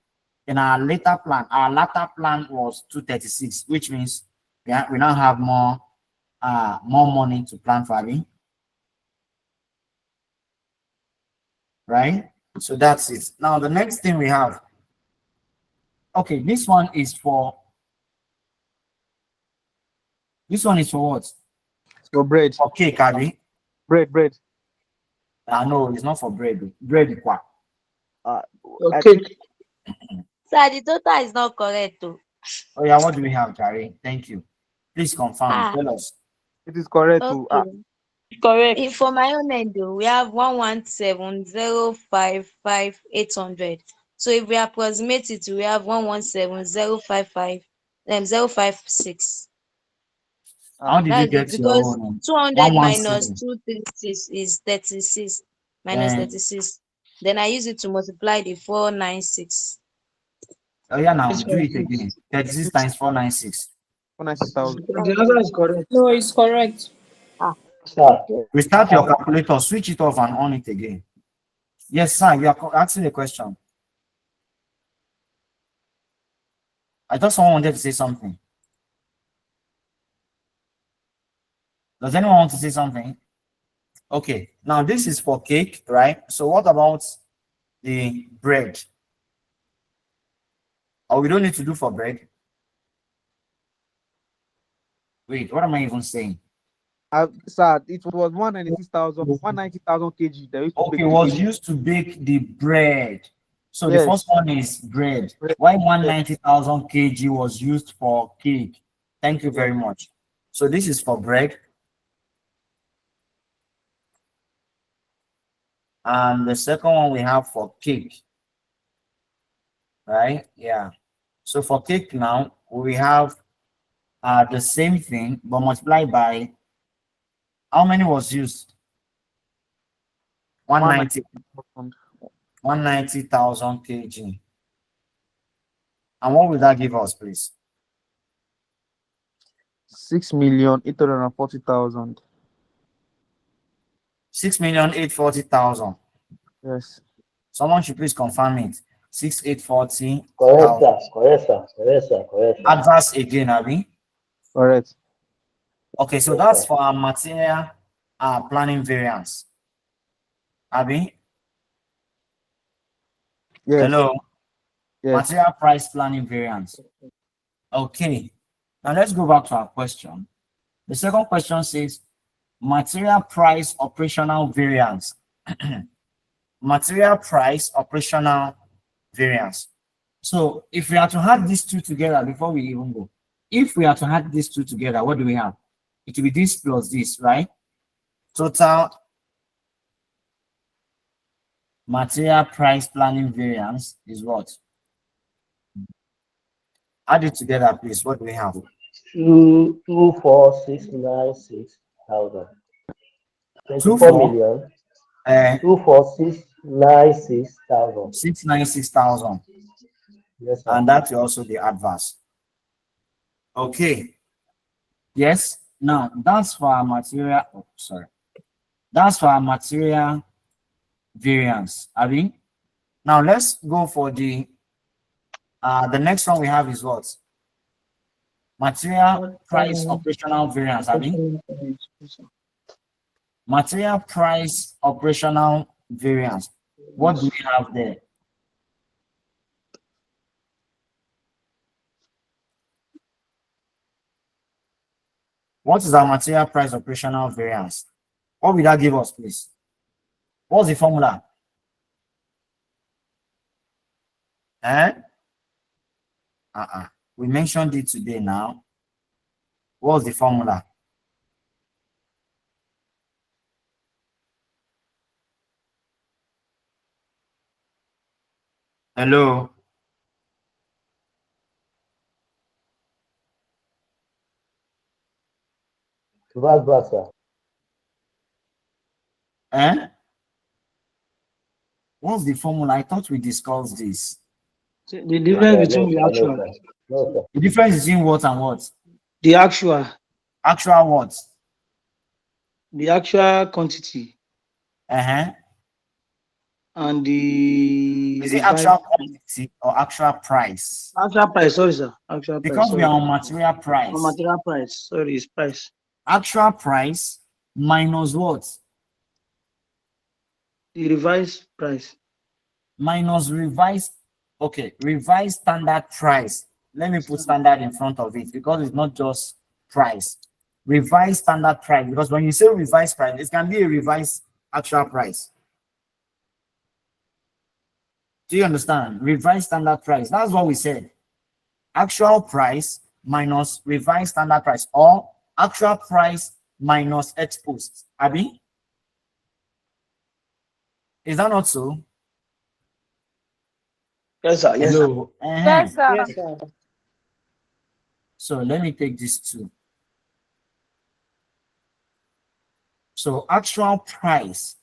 And our later plan was 236, which means we now have more money to plan for having. Right? So that's it. Now the next thing we have. Okay, this one is for what? So bread. For cake, Abby. Bread. No, it's not for bread. Bread is what? I Okay. think Sir, the total is not correct too. Oh yeah, what do we have, Gary? Thank you. Please confirm. Tell us. it is correct to Okay. Correct. For my own end, though, we have 117,055,800. So if we approximate it, we have 117,055, 056. How did you That's it get your because own? 200 minus 117. 236 is 36 minus Then 36. Then I use it to multiply the 496. oh yeah, now It's do it correct. again. 36 times 496. 496,000. The answer is correct. No, it's correct. Sir. Restart your calculator, switch it off and on it again. Yes, sir. You are asking a question. I thought someone wanted to say something. Does anyone want to say something? Okay, now this is for cake, right? So what about the bread? Oh, we don't need to do for bread. Wait, what am I even saying? Sir, it was 190,000 kg. They used to Okay, bake the was cake. used to bake the bread. So the Yes. first one is bread. Bread. Why 190,000 kg was used for cake? Thank you very much. So this is for bread. And the second one we have for cake. Right? Yeah. So for cake now, we have the same thing, but multiplied by how many was used? 190,000. 190,000 kg. And what will that give us, please? 6,840,000. 6,840,000. Yes. Someone should please confirm it. 6,840,000. Correct, sir. Correct, sir. Correct, sir. Correct, sir. Adverse again, Abby. Correct. Okay, so Yes, that's sir. for our material planning variance. Abby, Yes. hello. Yes. Material price planning variance. Okay, now let's go back to our question. The second question says material price operational variance. Material price operational variance. So if we are to add these two together before we even go, if we are to add these two together, what do we have? It will be this plus this, right? Total material price planning variance is what? Add it together, please. What do we have? 24696,000. 2, 24 4, million 24696,000. 696,000. Yes, sir. And that's also the adverse. Okay. Yes. Now that's for our material. Oh, sorry. That's for our material variance. I mean, now let's go for the next one we have is what? Material price operational variance. I mean, material price operational variance. What do we have there? What is our material price operational variance? What will that give us, please? What's the formula? Eh? We mentioned it today now. What's the formula? Hello? Vice versa. Eh? What's the formula? I thought we discussed this. The difference between the actual, No, sir. The difference between what and what? the actual, Actual what? the actual quantity Uh-huh. and the Is it revised actual quantity or actual price? actual price. Sorry, sir. Actual price. Because we Sorry. are on material price. On material price. Sorry, it's price. Actual price minus what? The revised price. Minus revised. Okay, revised standard price. Let me put standard in front of it because it's not just price. Revised standard price, because when you say revised price, it can be a revised actual price. Do you understand? Revised standard price. That's what we said. Actual price minus revised standard price, or actual price minus exposed. Abi? Is that not so? Yes, sir. Yes, sir. Hello. Yes, sir. Yes, sir. So let me take this too. So actual price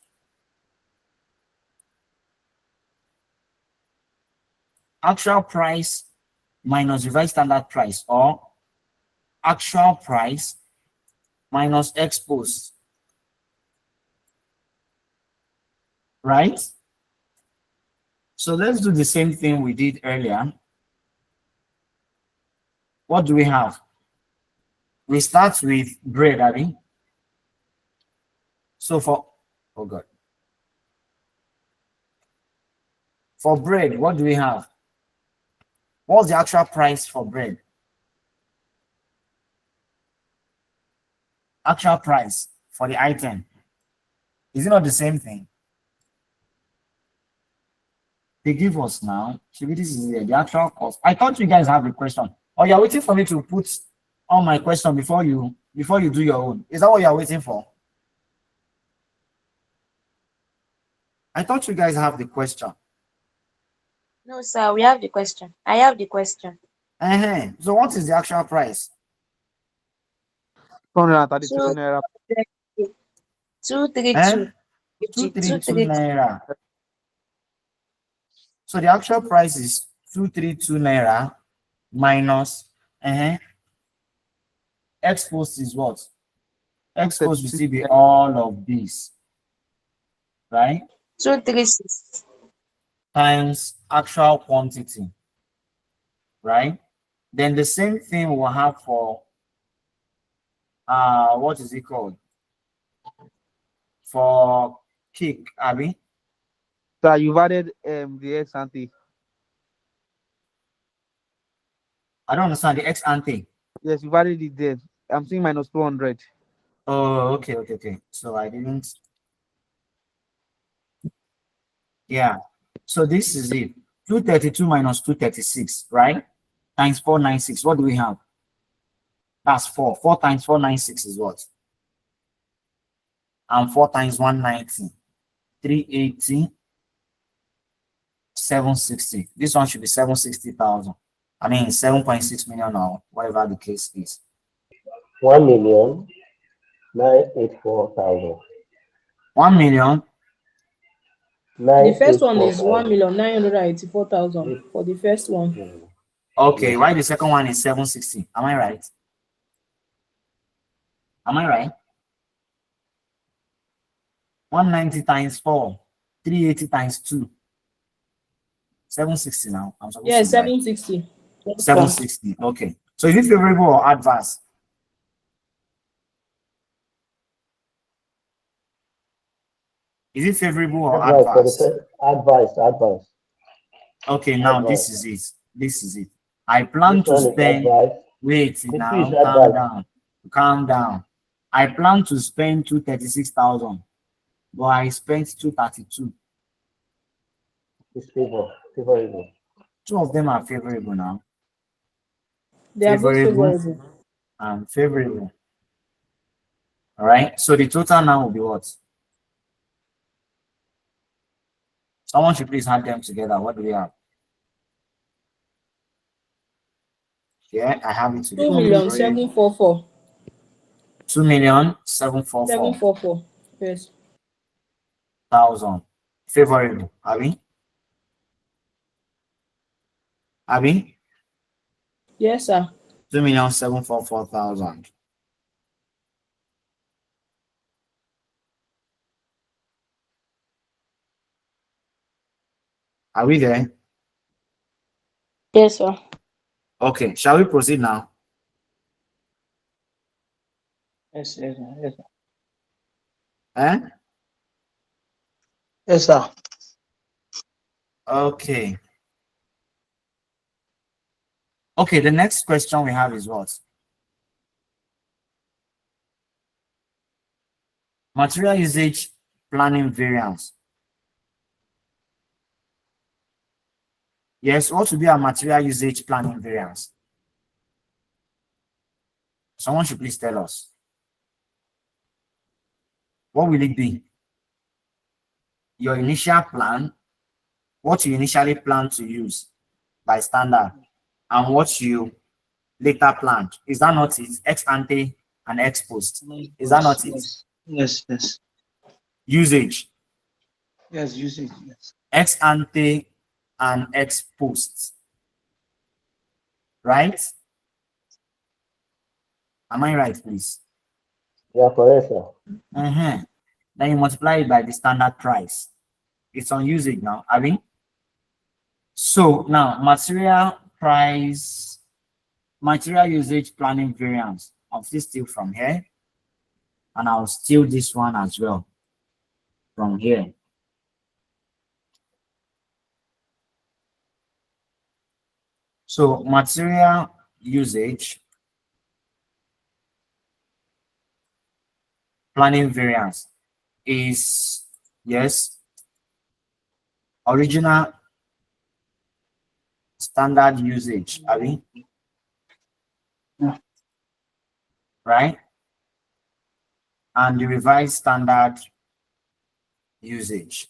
minus revised standard price, or actual price minus exposed. Right? So let's do the same thing we did earlier. What do we have? We start with bread, I mean. So for, oh God. For bread, what do we have? What's the actual price for bread? Actual price for the item. Is it not the same thing? They give us now. Should this is the actual cost. I thought you guys have a question. Or you're waiting for me to put on my question before you do your own. Is that what you're waiting for? I thought you guys have the question. No, sir. We have the question. I have the question. So what is the actual price? 232 Two, naira. 232. 232 naira. So the actual price is 232 naira minus exposed is what? Exposed will still be all of these, right? 236. Times actual quantity, right? Then the same thing we'll have for what is it called? For cake, Abby. So you've added the ex ante. I don't understand the ex ante. Yes, you've added it there. I'm seeing minus 200. Oh, okay. So I didn't. Yeah. So this is it. 232 minus 236, right? Times 496. What do we have? That's 4. 4 times 496 is what? And 4 times 190. 380. 760. This one should be 760,000. I mean 7.6 million or whatever the case is. 1,984,000. 1 million. The first one is 984,000. 1,984,000 for the first one. Okay, why the second one is 760? Am I right? Am I right? 190 times 4, 380 times 2. 760 now. I'm supposed Yeah, to write 760. 760. Okay. So is it favorable or adverse? Is it favorable or Advice for the adverse? first. Advice. Okay, now Advice. this is it. This is it. I plan This to one is spend. advice. Wait This is now, calm advice. down. Calm down. I plan to spend 236,000, but I spent 232. It's favorable. Two of them are favorable now. They are both Favorable favorable. and favorable. All right. So the total now will be what? Someone should please add them together. What do we have? Yeah, I have it together. 2,744,000. 2,744,000. Yes. Favorable. Abi? Yes, sir. 2,744,000. Are we there? Yes, sir. Okay, shall we proceed now? Yes, yes, sir. Yes, sir. Eh? Yes, sir. Okay. Okay, the next question we have is what? Material usage planning variance. Yes, what should be a material usage planning variance? Someone should please tell us. What will it be? Your initial plan, what you initially plan to use by standard, and what you later planned. Is that not it? Ex ante and ex post. Is that not it? Yes. Usage. Yes, usage. Yes. Ex ante and ex post. Right? Am I right, please? Yeah, correct, sir. Then you multiply it by the standard price. It's on usage now. So now material usage planning variance. I'll still steal from here, and I'll steal this one as well from here. So material usage planning variance is, yes, original standard usage, Yeah. right? And the revised standard usage,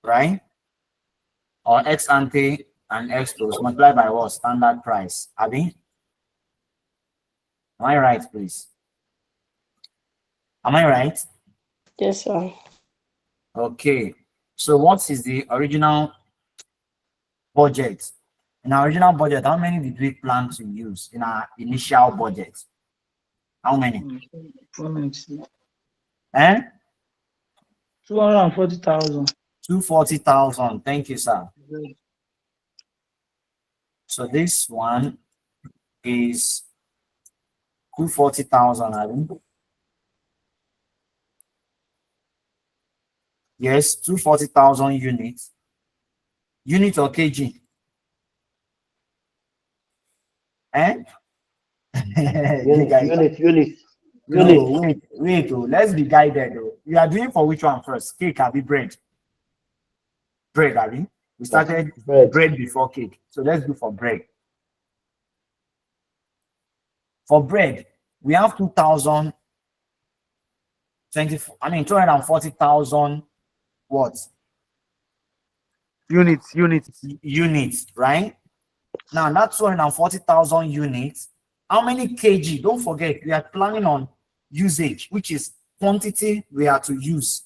right? Or ex ante and ex post multiplied by what? Standard price, Am I right, please? Am I right? Yes, sir. Okay. So what is the original budget? In our original budget, how many did we plan to use in our initial budget? How many? 240,000. 240,000. Thank you, sir. So this one is 240,000, Yes, 240,000 units. Unit or kg? Unit. No, wait. Oh, let's be guided. Oh. You are doing for which one first? Cake, bread? Bread, We started bread before cake. So let's do for bread. For bread, we have 240,000 what? Units. Units, right? Now that's 240,000 units. How many kg? Don't forget, we are planning on usage, which is quantity we are to use,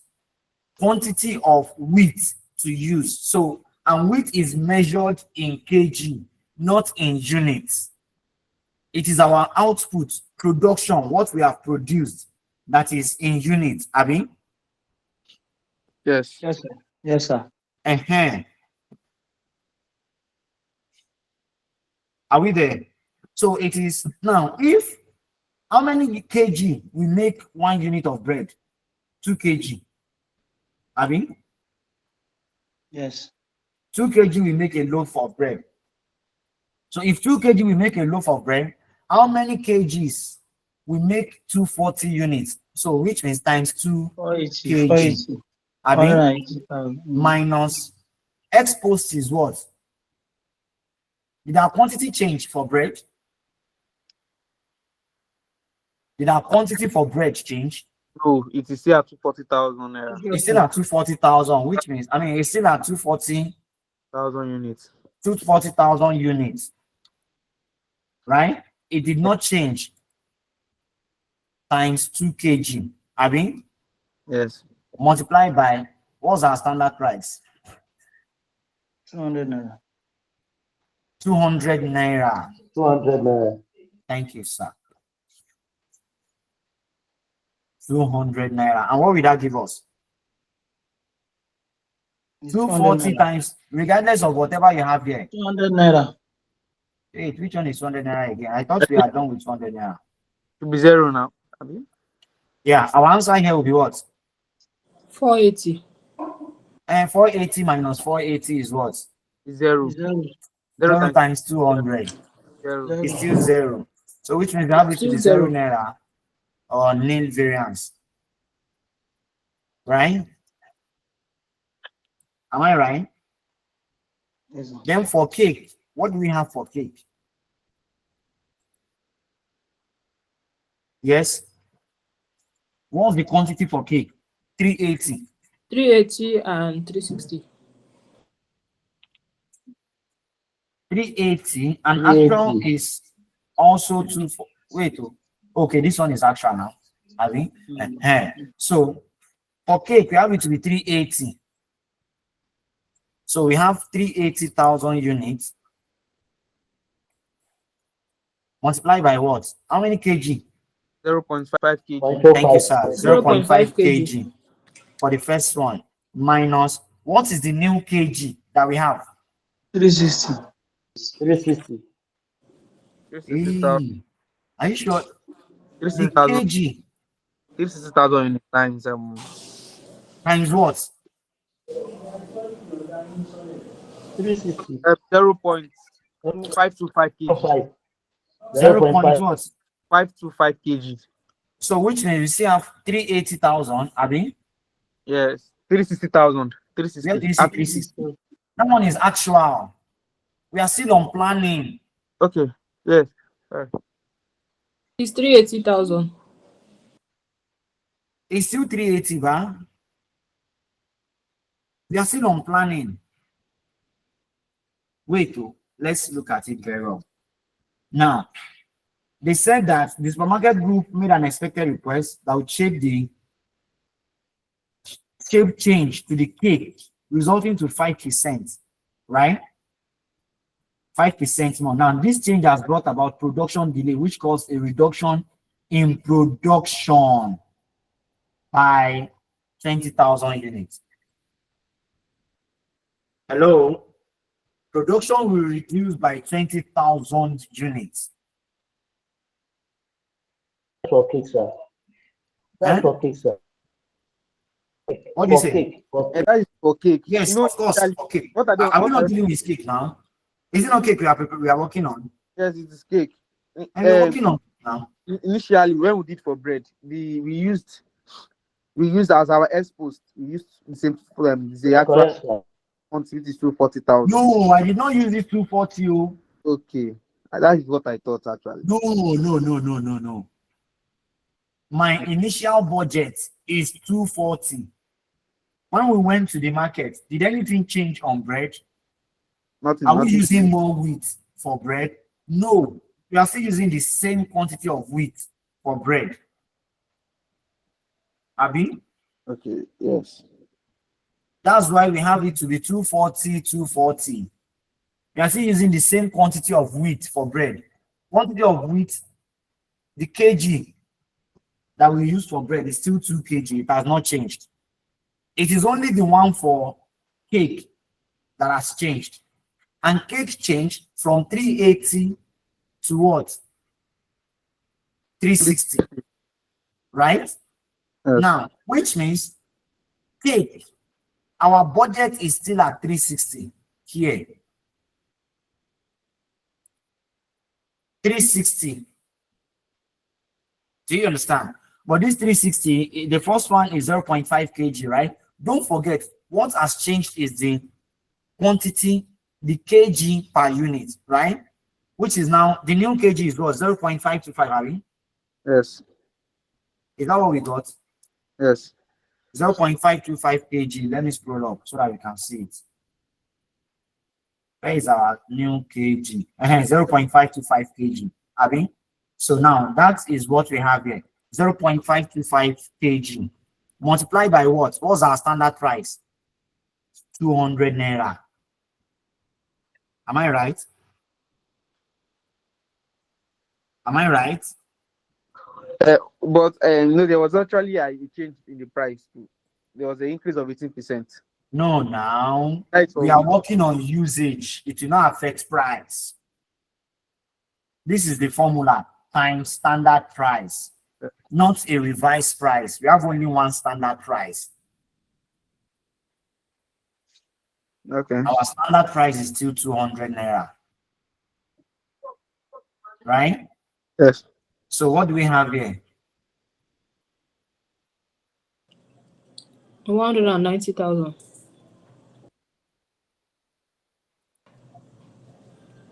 quantity of wheat to use. So, and wheat is measured in kg, not in units. It is our output, production, what we have produced, that is in units. Abi? Yes. Yes, sir. Yes, sir. Are we there? So it is now, if how many kg we make 1 unit of bread? 2 kg. Abi? Yes. 2 kg we make a loaf of bread. So if 2 kg we make a loaf of bread, how many kgs we make 240 units? So which means times 2 480. kg. 480. Abi? 180,000. Minus X post is what? Did our quantity change for bread? Did our quantity for bread change? No, it is still at 240,000 naira. It's still at 240,000, which means, I mean, it's still at 1,000 units. 240,000 units, right? It did not change times 2 kg. I mean, Yes. multiplied by what's our standard price? 200 naira. 200 naira. 200 naira. Thank you, sir. 200 naira. And what will that give us? It's 240 naira. times, regardless of whatever you have here. 200 naira. Wait, which one is 200 naira again? I thought we are done with 200 naira. To be zero now. I mean, Yeah, our answer here will be what? 480. And 480 minus 480 is what? it's zero. Zero. 0 times 200 Zero. Zero. is still 0. So which means we have it to Still be 0 zero. naira or nil variance. Right? Am I right? Yes, sir. Then for cake, what do we have for cake? Yes. What's the quantity for cake? 380. 380 and 360. 380 and 380. actual is also 2. Wait, okay, this one is actual now. I think. So for cake, we have it to be 380. So we have 380,000 units multiplied by what? How many kg? 0.5 kg. 0.45. Thank you, sir. 0.5 0.5 kg for the first one. Minus, what is the new kg that we have? 360. 360. 360,000. Are you sure? The 360,000. kg 360,000 units times times what? 360. 0.525 kg. 5. 0. Point 0.5. what? 525 kg. So which means we still have 380,000. Abi? Yes. 360,000. Where do 360. you see 360? That one is actual. We are still on planning. Okay. Yes. Sorry. It's 380,000. It's still 380, ba? We are still on planning. Wait, let's look at it very well. Now, they said that the supermarket group made an expected request that would shape change to the cake, resulting to 5%, right? 5% more. Now, this change has brought about production delay, which caused a reduction in production by 20,000 units. Hello? Production will reduce by 20,000 units. For cake, sir. That's Huh? for cake, sir. What do you For say? cake. For And cake. that is for cake. Yes, You know, of course. initially- Okay. What are they? Are we not dealing with cake now? Is it not cake we are working on? Yes, it is cake. And we're working on now. Initially, when we did for bread, we used as our S post. We used the same the actual Correct, sir. quantity is 240,000. No, I did not use this 240. Oh. Okay, that is what I thought actually. No. My initial budget is 240. When we went to the market, did anything change on bread? Nothing. Are we nothing. using more wheat? for bread? No, we are still using the same quantity of wheat for bread. Abi? Okay, yes. That's why we have it to be 240, 240. We are still using the same quantity of wheat for bread. Quantity of wheat, the kg that we use for bread is still 2 kg. It has not changed. It is only the one for cake that has changed. And cake changed from 380 to what? 360. Right? Yes. Now, which means cake, our budget is still at 360 here. 360. Do you understand? But this 360, the first one is 0.5 kg, right? Don't forget, what has changed is the quantity, the kg per unit, right? Which is now, the new kg is what? 0.525, are we? Yes. Is that what we got? Yes. 0.525 kg. Let me scroll up so that we can see it. Where is our new kg? 0.525 kg. Abi? So now that is what we have here. 0.525 kg. Multiply by what? What's our standard price? 200 naira. Am I right? Am I right? But no, there was actually a change in the price too. There was an increase of 18%. No, now Right, we are working on usage. It will not affect price. This is the formula times standard price, not a revised price. We have only one standard price. Okay. Our standard price is still 200 naira. Right? Yes. So what do we have here? 190,000.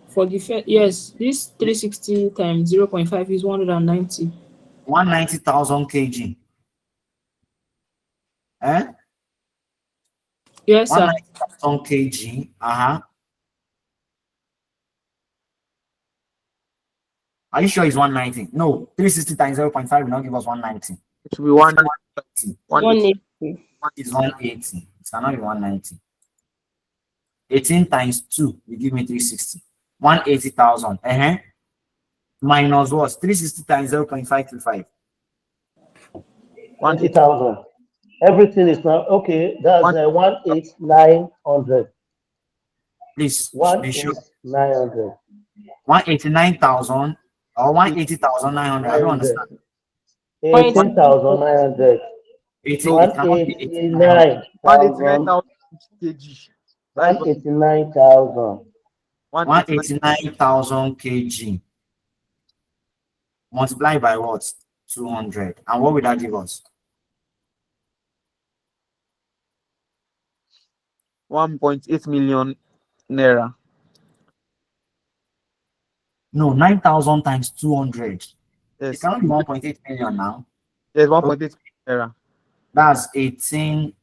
For the first, yes, this 360 times 0.5 is 190. 190,000 kg. Eh? Yes, sir. 190,000 kg. Are you sure it's 190? No, 360 times 0.5 will not give us 190. It should be 180. 180. It's 180. It cannot be 190. 18 times 2 will give me 360. 180,000. Minus what? 360 times 0.525. 20,000. Everything is now okay. That's 18900. Please be sure. 18900. 189,000 or 180,900. I don't understand. 18,900. 80, it cannot be 8900. 189,000. 189,000 kg. 189,000. 189,000 kg. Multiply by what? 200. And what will that give us? 1.8 million naira. No, 9,000 times 200. It Yes. cannot be 1.8 million now. Yes, 1.8 naira. That's 18.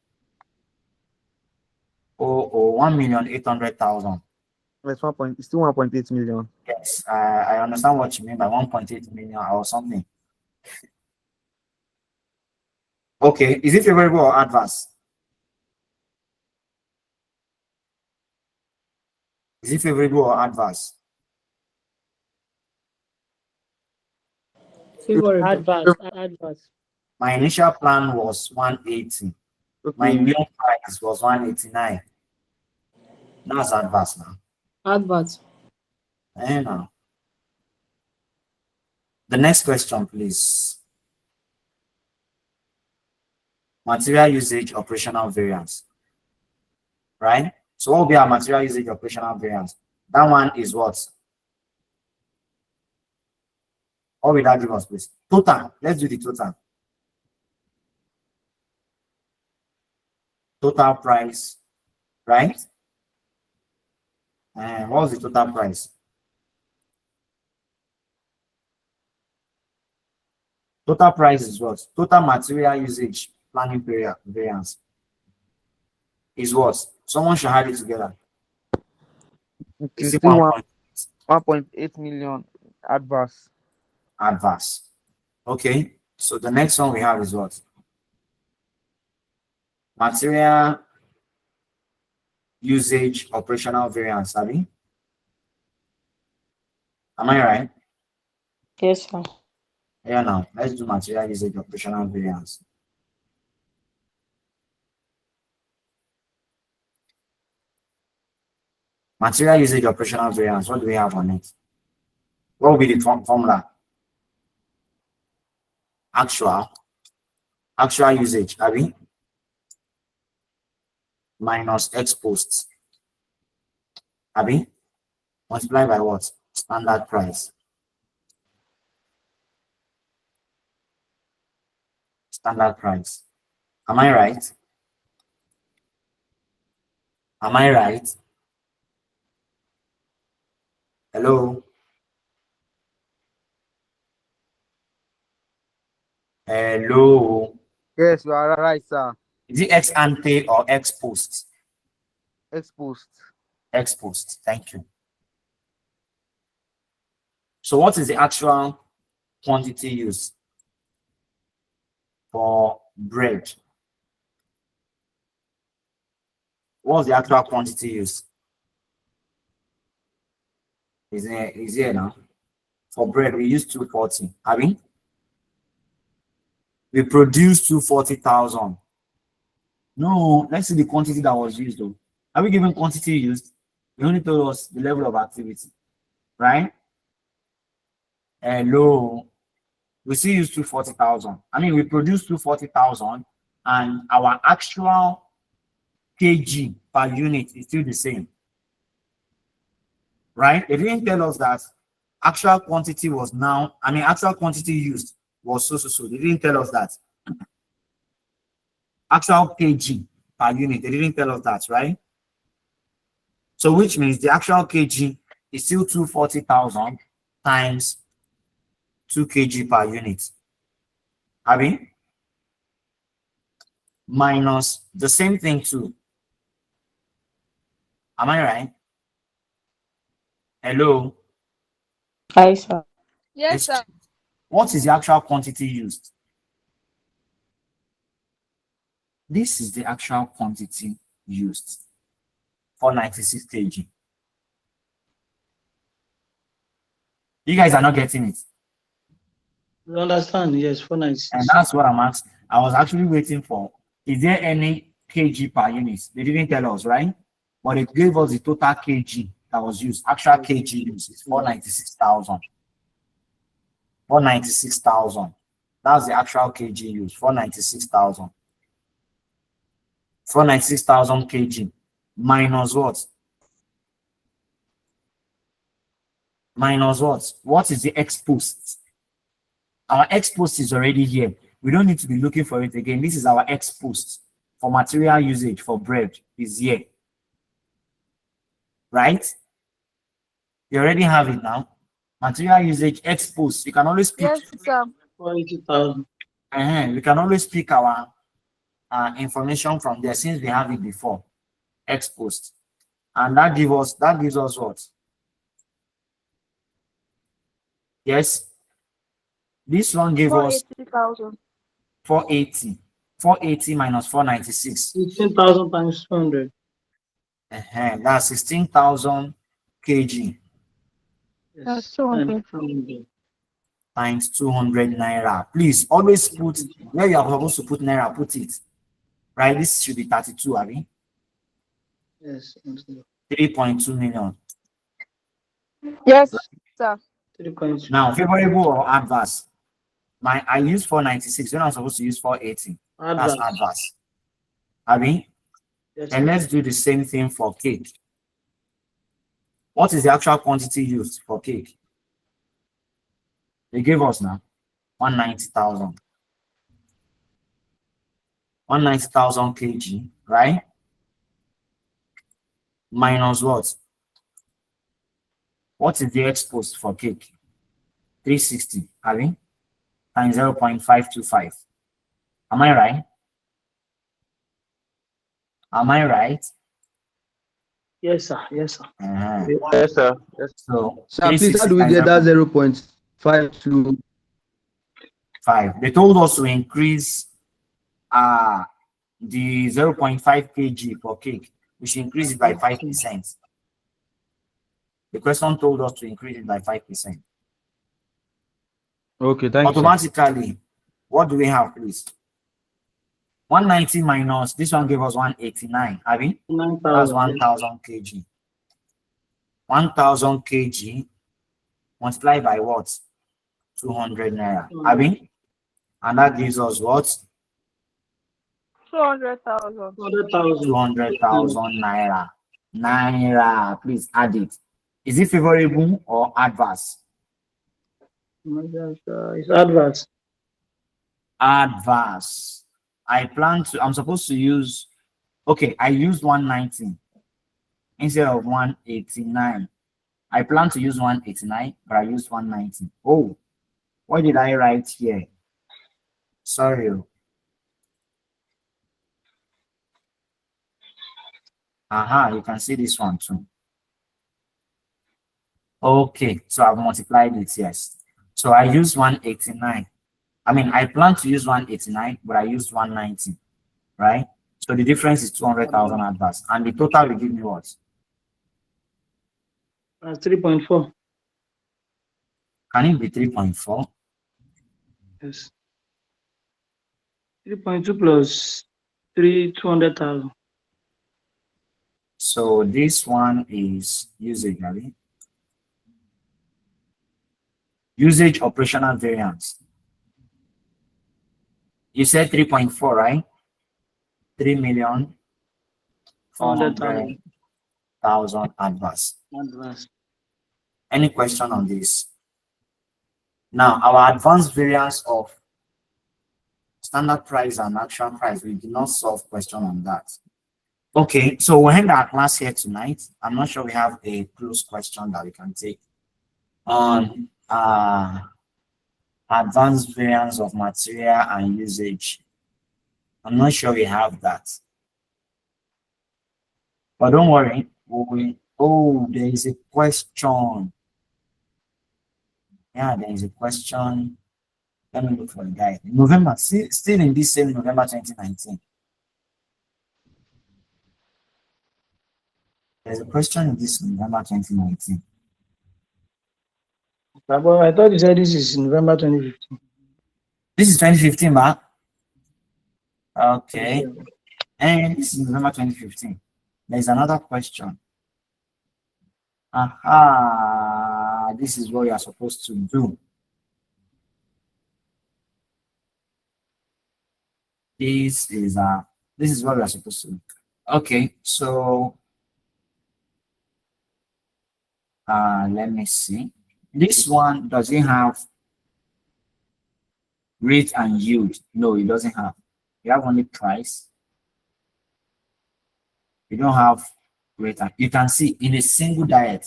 Oh, 1,800,000. It's it's still 1.8 million. Yes, I understand what you mean by 1.8 million or something. Okay, is it favorable or adverse? Is it favorable or adverse? Favorable. Adverse. My initial plan was 180. My Okay. new price was 189. That's adverse now. Advert. Now. The next question, please. Material usage operational variance. Right? So what will be our material usage operational variance? That one is what? What will that give us, please? Total. Let's do the total. Total price, right? And what was the total price? Total price is what? Total material usage planning period variance is what? Someone should add it together. Okay. Is it Still 1.8? 1.8 million adverse. Adverse. Okay. So the next one we have is what? Material usage operational variance, Abby. Am I right? Yes, sir. Yeah, now let's do material usage operational variance. Material usage operational variance. What do we have on it? What will be the formula? Actual usage, Abby, minus X posts, Abby, multiply by what? Standard price. Standard price. Am I right? Am I right? Hello? Hello? Yes, you are right, sir. Is it ex ante or ex post? Exposed. Ex post. Thank you. So what is the actual quantity used for bread? What's the actual quantity used? Is here now? For bread, we use 240. I mean, we produce 240,000. No, let's see the quantity that was used though. Are we given quantity used? You only told us the level of activity, right? Hello. We still use 240,000. I mean, we produce 240,000 and our actual kg per unit is still the same, right? They didn't tell us that actual quantity was now, I mean, actual quantity used was so. They didn't tell us that. Actual kg per unit, they didn't tell us that, right? So which means the actual kg is still 240,000 times 2 kg per unit. I mean, minus the same thing too. Am I right? Hello? Aye, sir. Yes, sir. What is the actual quantity used? This is the actual quantity used for 96 kg. You guys are not getting it. You understand? Yes, And 496. that's what I'm asking. I was actually waiting for, is there any kg per unit? They didn't tell us, right? But it gave us the total kg that was used. Actual kg used is 496,000. 496,000. That's the actual kg used. 496,000. 496,000 kg minus what? Minus what? What is the X post? Our X post is already here. We don't need to be looking for it again. This is our X post for material usage for bread is here. Right? You already have it now. Material usage X post. You can always pick. Yes, sir. 480,000. We can always pick our information from there since we have it before. X post. And that gives us what? Yes. This one gave us 480,000. 480. 480 minus 496. 16,000 times 200. That's 16,000 kg Yes. That's 200. times 200 naira. Please always put where you are supposed to put naira, put it. Right? This should be 32, I mean. Yes. 3.2 million. Yes, sir. 3.2. Now, favorable or adverse? I use 496 when I'm supposed to use 480. That's adverse. I mean, Yes, and let's do the same thing for cake. What is the actual quantity used for cake? They gave us now 190,000. 190,000 kg, right? Minus what? What is the exposed for cake? 360, I mean, times 0.525. Am I right? Am I right? Yes, sir. Yes, sir. Yes, sir. Yes. So Sir, please, how do we get that 0.5 to 5. They told us to increase the 0.5 kg per cake. We should increase it by 5%. The question told us to increase it by 5%. Okay, thank you, sir. Automatically, what do we have, please? 190 minus this one gave us 189. I mean, that's 1,000 kg. 1,000 kg multiplied by what? 200 naira. I mean, and that gives us what? 200,000. 200,000 naira. Naira, please add it. Is it favorable or adverse? It's adverse. Adverse. I'm supposed to use, okay, I used 190 instead of 189. I plan to use 189, but I used 190. Oh, what did I write here? Sorry. You can see this one too. Okay, so I've multiplied it, yes. So I used 189. I mean, I plan to use 189, but I used 190, right? So the difference is 200,000 adverse. And the total will give me what? 3.4. Can it be 3.4? Yes. 3.2 plus 200,000. So this one is usage, right? Usage operational variance. You said 3.4, right? 3,400,000 adverse. Any question on this? Now, our advanced variance of standard price and actual price, we did not solve question on that. Okay, so we'll end our class here tonight. I'm not sure we have a close question that we can take on advanced variance of material and usage. I'm not sure we have that. But don't worry. Oh, there is a question. Yeah, there is a question. Let me look for the guy. November, still in this same November 2019. There's a question in this November 2019. But I thought you said this is November 2015. This is 2015, man. Okay. And this is November 2015. There's another question. This is what you are supposed to do. This is what we are supposed to do. Okay, so let me see. This one, does it have rate and yield? No, it doesn't have. You have only price. You don't have rate and you can see in a single diet.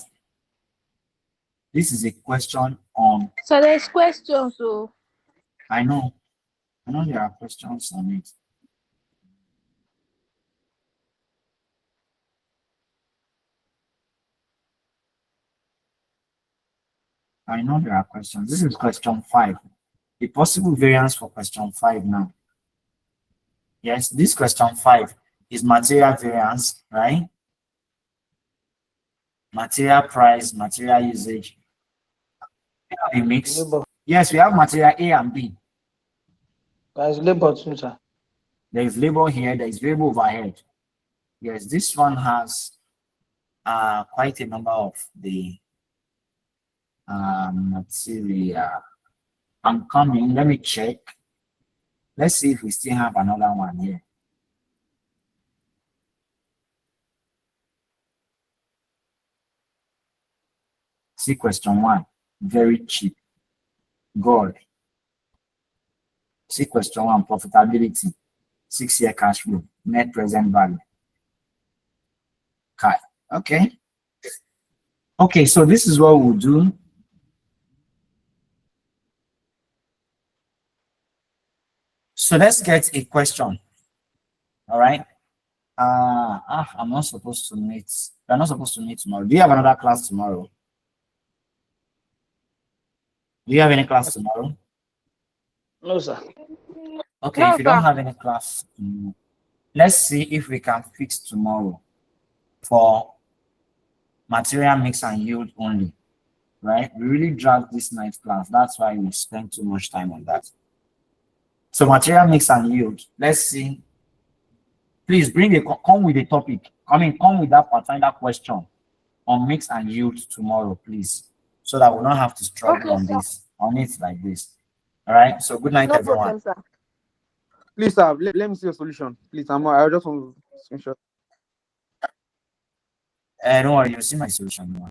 This is a question on. So there's questions. So I know there are questions on it. I know there are questions. This is question 5. The possible variance for question 5 now. Yes, this question 5 is material variance, right? Material price, material usage. A mix. Yes, we have material A and B. There's labor too, sir. There is labor here, there is labor overhead. Yes, this one has quite a number of the material. I'm coming, let me check. Let's see if we still have another one here. See question 1, very cheap. Gold. See question 1, profitability. 6-year cash flow, net present value. Okay. Okay, so this is what we'll do. So let's get a question. All right. I'm not supposed to meet. We're not supposed to meet tomorrow. Do you have another class tomorrow? Do you have any class tomorrow? No, sir. Okay, No, if you don't sir. have any class, let's see if we can fix tomorrow for material mix and yield only, right? We really dragged this night class. That's why we spent too much time on that. So material mix and yield. Let's see. Please come with a topic. Come with that particular question on mix and yield tomorrow, please, so that we'll not have to struggle Okay, on sir. this, on it like this. All right. So good night, No everyone. problem, sir. Please, sir, let me see your solution. Please, I just want to screenshot. Don't worry, you'll see my solution now.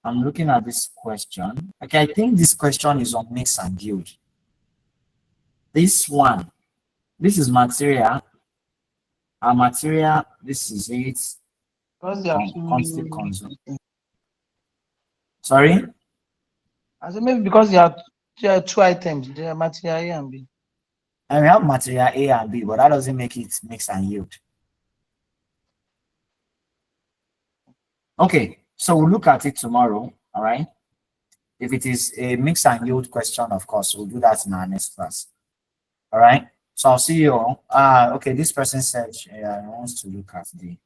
I'm looking at this question. Okay, I think this question is on mix and yield. This one, this is material. Our material, this is it. Because they are Constant two. consumption. Sorry? I said maybe because there are two items. There are material A and B. And we have material A and B, but that doesn't make it mix and yield. Okay, so we'll look at it tomorrow, all right? If it is a mix and yield question, of course, we'll do that in our next class. All right? So I'll see you all. Okay, this person said he wants to look at the.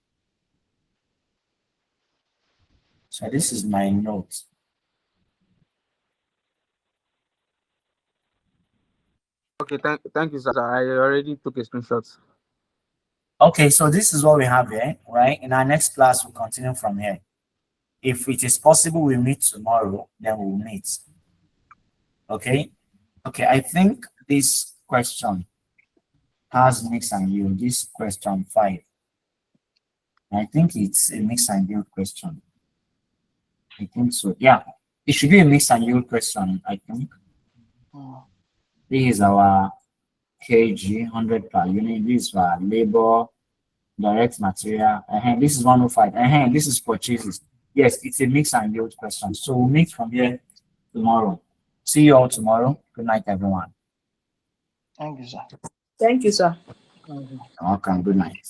So this is my note. Okay, thank you, sir. I already took a screenshot. Okay, so this is what we have here, right? In our next class, we'll continue from here. If it is possible we meet tomorrow, then we'll meet. Okay? Okay, I think this question has mix and yield. This question 5. I think it's a mix and yield question. I think so. Yeah, it should be a mix and yield question, I think. This is our kg, 100 per unit. This is our labor, direct material. This is 105. This is purchases. Yes, it's a mix and yield question. So we'll meet from here tomorrow. See you all tomorrow. Good night, everyone. Thank you, sir. Thank you, sir. Thank you. Welcome. Good night.